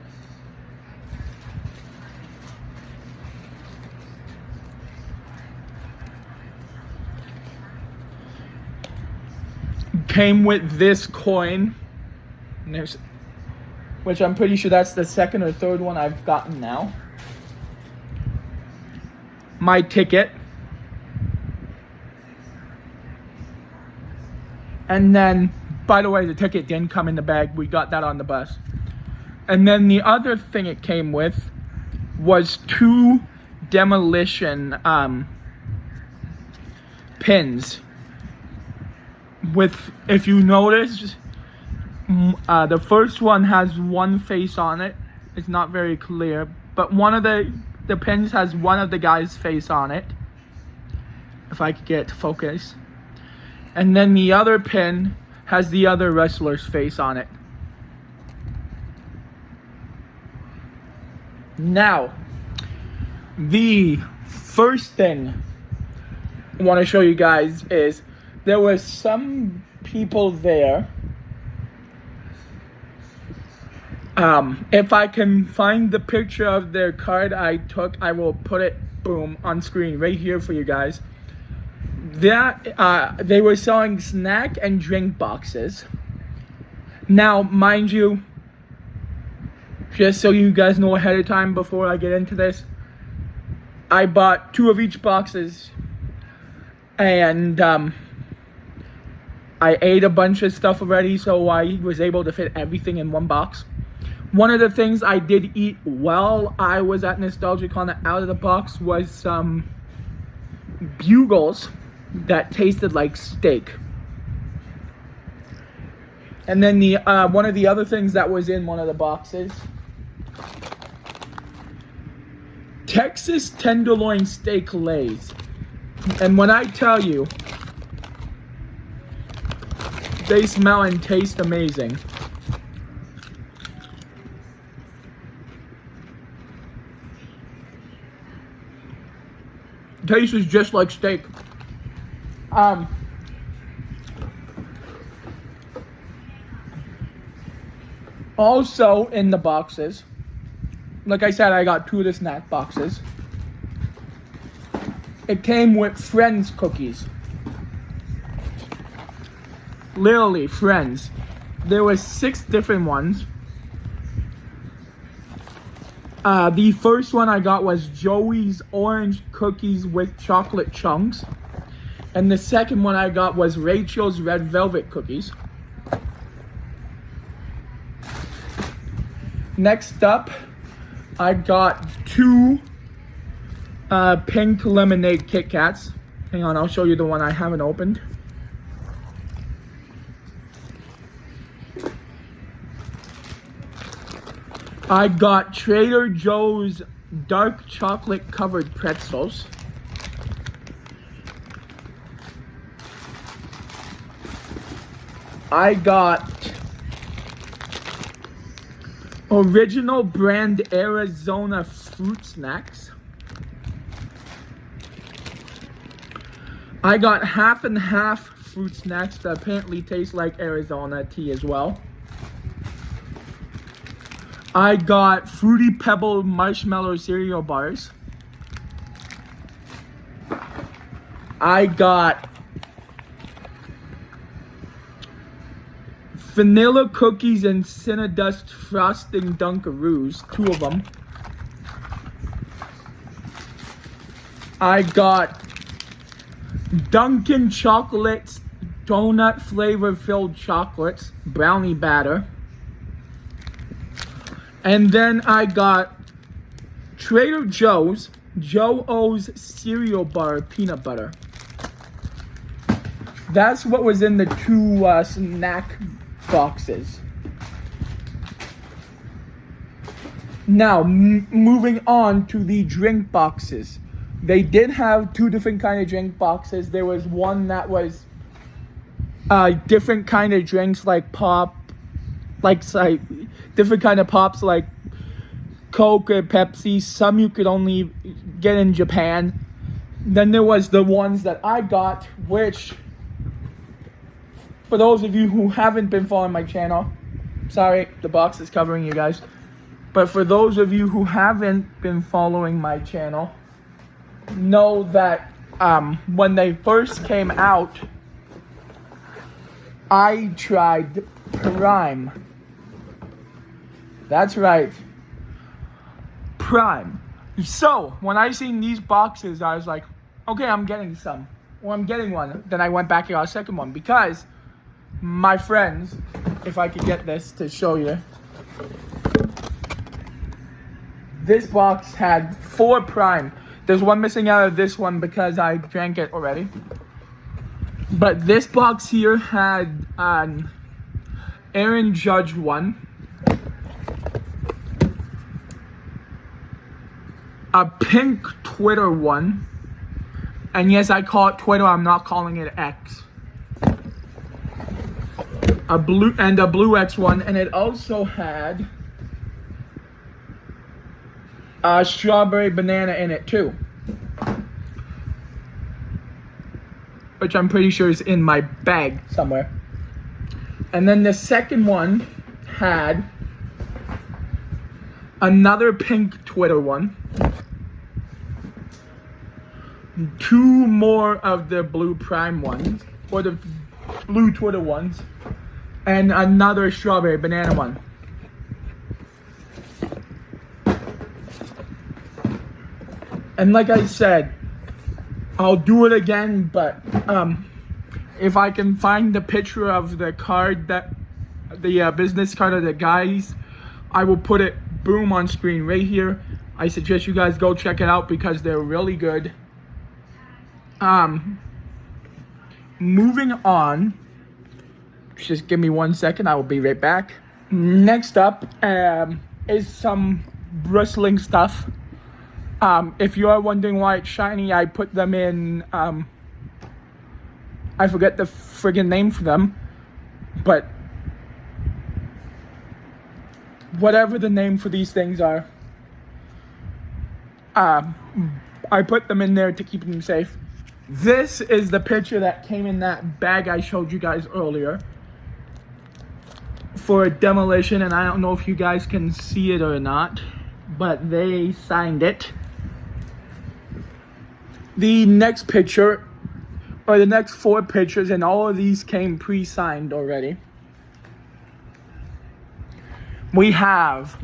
A: Came with this coin, which I'm pretty sure that's the second or third one I've gotten now. My ticket. And then, by the way, the ticket didn't come in the bag. We got that on the bus. And then the other thing it came with was 2 demolition pins. With, if you notice, the first one has one face on it. It's not very clear, but one of the pins has one of the guys' face on it. If I could get it to focus. And then the other pin has the other wrestler's face on it. Now, the first thing I want to show you guys is there were some people there. If I can find the picture of their card I took, I will put it, boom, on screen right here for you guys. That they were selling snack and drink boxes. Now, mind you, just so you guys know ahead of time before I get into this, I bought 2 of each boxes, and I ate a bunch of stuff already, so I was able to fit everything in one box. One of the things I did eat while I was at NostagliaCon out of the box was some bugles that tasted like steak. And then the one of the other things that was in one of the boxes, Texas tenderloin steak lays. And when I tell you, they smell and taste amazing. Taste is just like steak. Also in the boxes, like I said, I got 2 of the snack boxes. It came with Friends cookies. Literally, Friends. There were 6 different ones. The first one I got was Joey's orange cookies with chocolate chunks. And the second one I got was Rachel's Red Velvet Cookies. Next up, I got 2 pink lemonade Kit Kats. Hang on, I'll show you the one I haven't opened. I got Trader Joe's dark chocolate covered pretzels. I got original brand Arizona fruit snacks. I got half and half fruit snacks that apparently taste like Arizona tea as well. I got Fruity Pebble marshmallow cereal bars. I got vanilla cookies and Cinnadust frosting Dunkaroos, 2 of them. I got Dunkin' Chocolates donut flavor filled chocolates, brownie batter. And then I got Trader Joe's Joe-O's cereal bar peanut butter. That's what was in the 2 snack boxes. Now, moving on to the drink boxes. They did have 2 different kind of drink boxes. There was one that was different kind of drinks like pop, like different kind of pops like Coke or Pepsi. Some you could only get in Japan. Then there was the ones that I got, which, for those of you who haven't been following my channel, sorry, the box is covering you guys. But for those of you who haven't been following my channel, know that when they first came out, I tried Prime. That's right, Prime. So when I seen these boxes, I was like, okay, I'm getting some. Well, I'm getting one. Then I went back and got a second one because my friends, if I could get this to show you, this box had 4 Prime. There's one missing out of this one because I drank it already. But this box here had an Aaron Judge one, a pink Twitter one, and yes, I call it Twitter, I'm not calling it X. A blue X one, and it also had a strawberry banana in it too, which I'm pretty sure is in my bag somewhere. And then the second one had another pink Twitter one, 2 more of the blue Prime ones, or the blue Twitter ones, and another strawberry banana one. And like I said, I'll do it again, but if I can find the picture of the card, that the business card of the guys, I will put it boom on screen right here. I suggest you guys go check it out because they're really good. Moving on, just give me 1 second, I will be right back. Next up is some bristling stuff. If you are wondering why it's shiny, I put them in, I forget the friggin' name for them, but whatever the name for these things are, I put them in there to keep them safe. This is the picture that came in that bag I showed you guys earlier for Demolition, and I don't know if you guys can see it or not, but they signed it. The next picture, or the next 4 pictures, and all of these came pre-signed already. We have,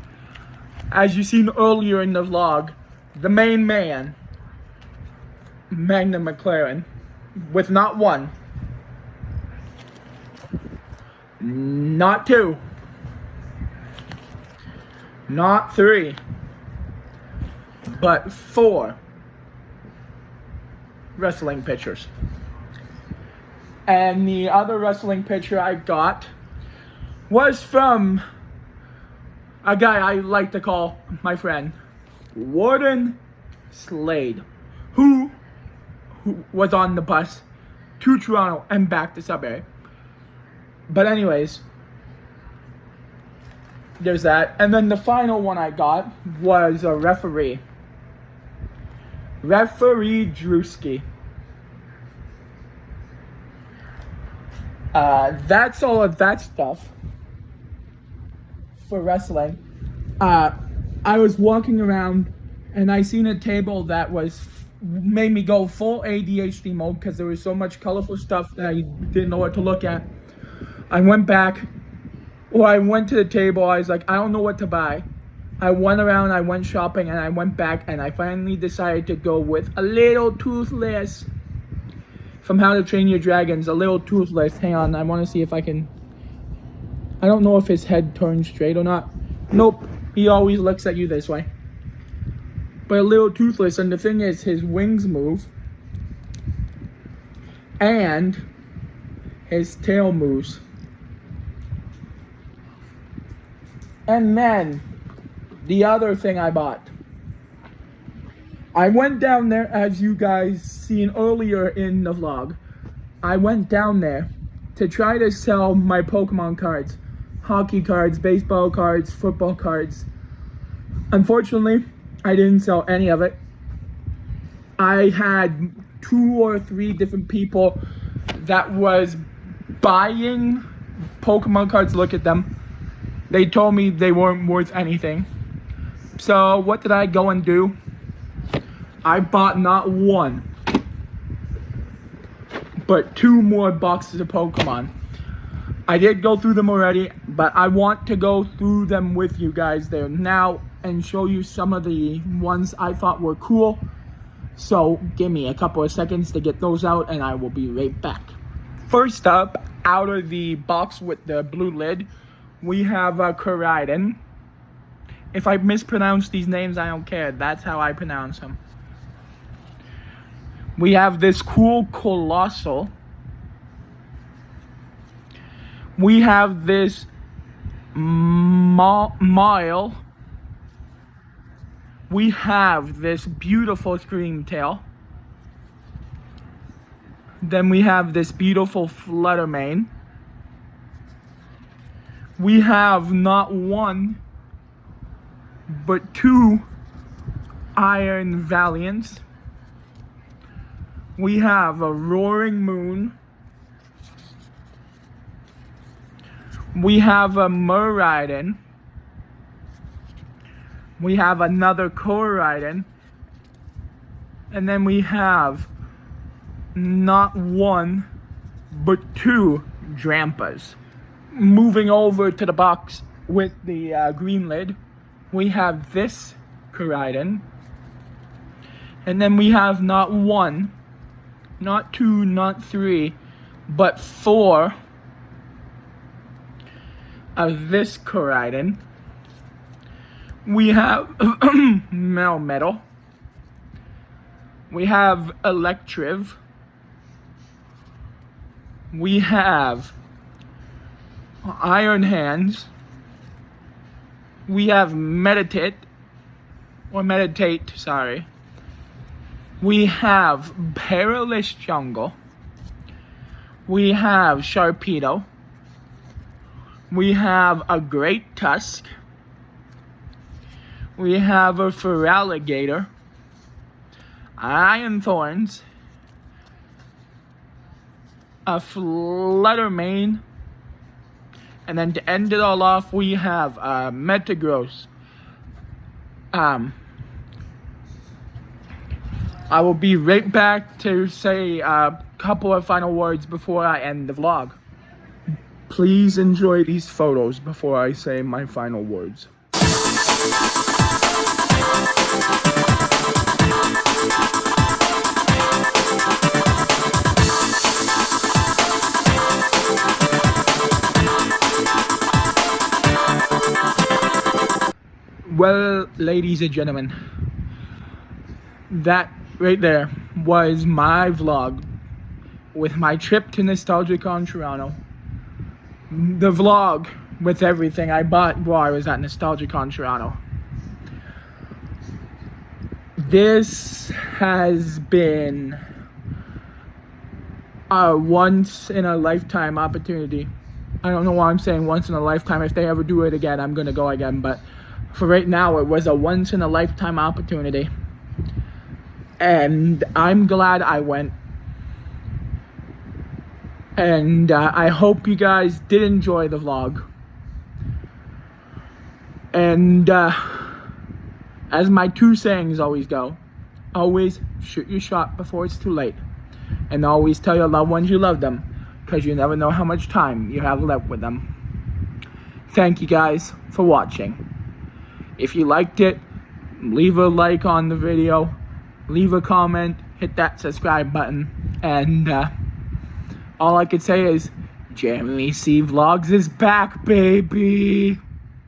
A: as you seen earlier in the vlog, the main man, Magnum McLaren. with not one, not two, not three, but 4 wrestling pictures. And the other wrestling picture I got was from a guy I like to call my friend, Warden Slade, who was on the bus to Toronto and back to Sudbury. But anyways, there's that. And then the final one I got was a referee. Referee Drewski. That's all of that stuff for wrestling. I was walking around and I seen a table that made me go full ADHD mode because there was so much colorful stuff that I didn't know what to look at. I went back, or I went to the table, I was like, I don't know what to buy. I went around, I went shopping, and I went back, and I finally decided to go with a little Toothless from How to Train Your Dragons, a little Toothless. Hang on, I want to see if I can... I don't know if his head turns straight or not. Nope, he always looks at you this way. But a little Toothless, and the thing is, his wings move, and his tail moves. And then, the other thing I bought. I went down there, as you guys seen earlier in the vlog. I went down there to try to sell my Pokemon cards. Hockey cards, baseball cards, football cards. Unfortunately, I didn't sell any of it. I had 2 or 3 different people that was buying Pokemon cards. Look at them. They told me they weren't worth anything. So what did I go and do? I bought not 1, but 2 more boxes of Pokemon. I did go through them already, but I want to go through them with you guys there now and show you some of the ones I thought were cool. So give me a couple of seconds to get those out and I will be right back. First up, out of the box with the blue lid, we have a Koraidon. If I mispronounce these names, I don't care. That's how I pronounce them. We have this cool Colossal. We have this Mile. We have this beautiful Screamtail. Then we have this beautiful Fluttermane. We have not 1, but 2 Iron Valiants. We have a Roaring Moon. We have a Miraidon. We have another Koraidon. And then we have not 1, but 2 Drampas. Moving over to the box with the green lid, we have this Koraidon. And then we have not 1, not 2, not 3, but 4 of this Koraidon. We have Melmetal. We have Electriv. We have Iron Hands. We have Meditate, sorry. We have Perilous Jungle. We have Sharpedo. We have a Great Tusk. We have a Feraligatr. Iron Thorns. A Fluttermane. And then to end it all off, we have Metagross. I will be right back to say a couple of final words before I end the vlog. Please enjoy these photos before I say my final words. Well, ladies and gentlemen, that right there was my vlog with my trip to NostagliaCon Toronto. The vlog with everything I bought while I was at NostagliaCon Toronto. This has been a once-in-a-lifetime opportunity. I don't know why I'm saying once in a lifetime. If they ever do it again, I'm gonna go again. But for right now, it was a once-in-a-lifetime opportunity. And I'm glad I went. And I hope you guys did enjoy the vlog. And as my two sayings always go, always shoot your shot before it's too late. And always tell your loved ones you love them, because you never know how much time you have left with them. Thank you guys for watching. If you liked it, leave a like on the video, leave a comment, hit that subscribe button, and all I could say is, Jeremy C Vlogs is back, baby!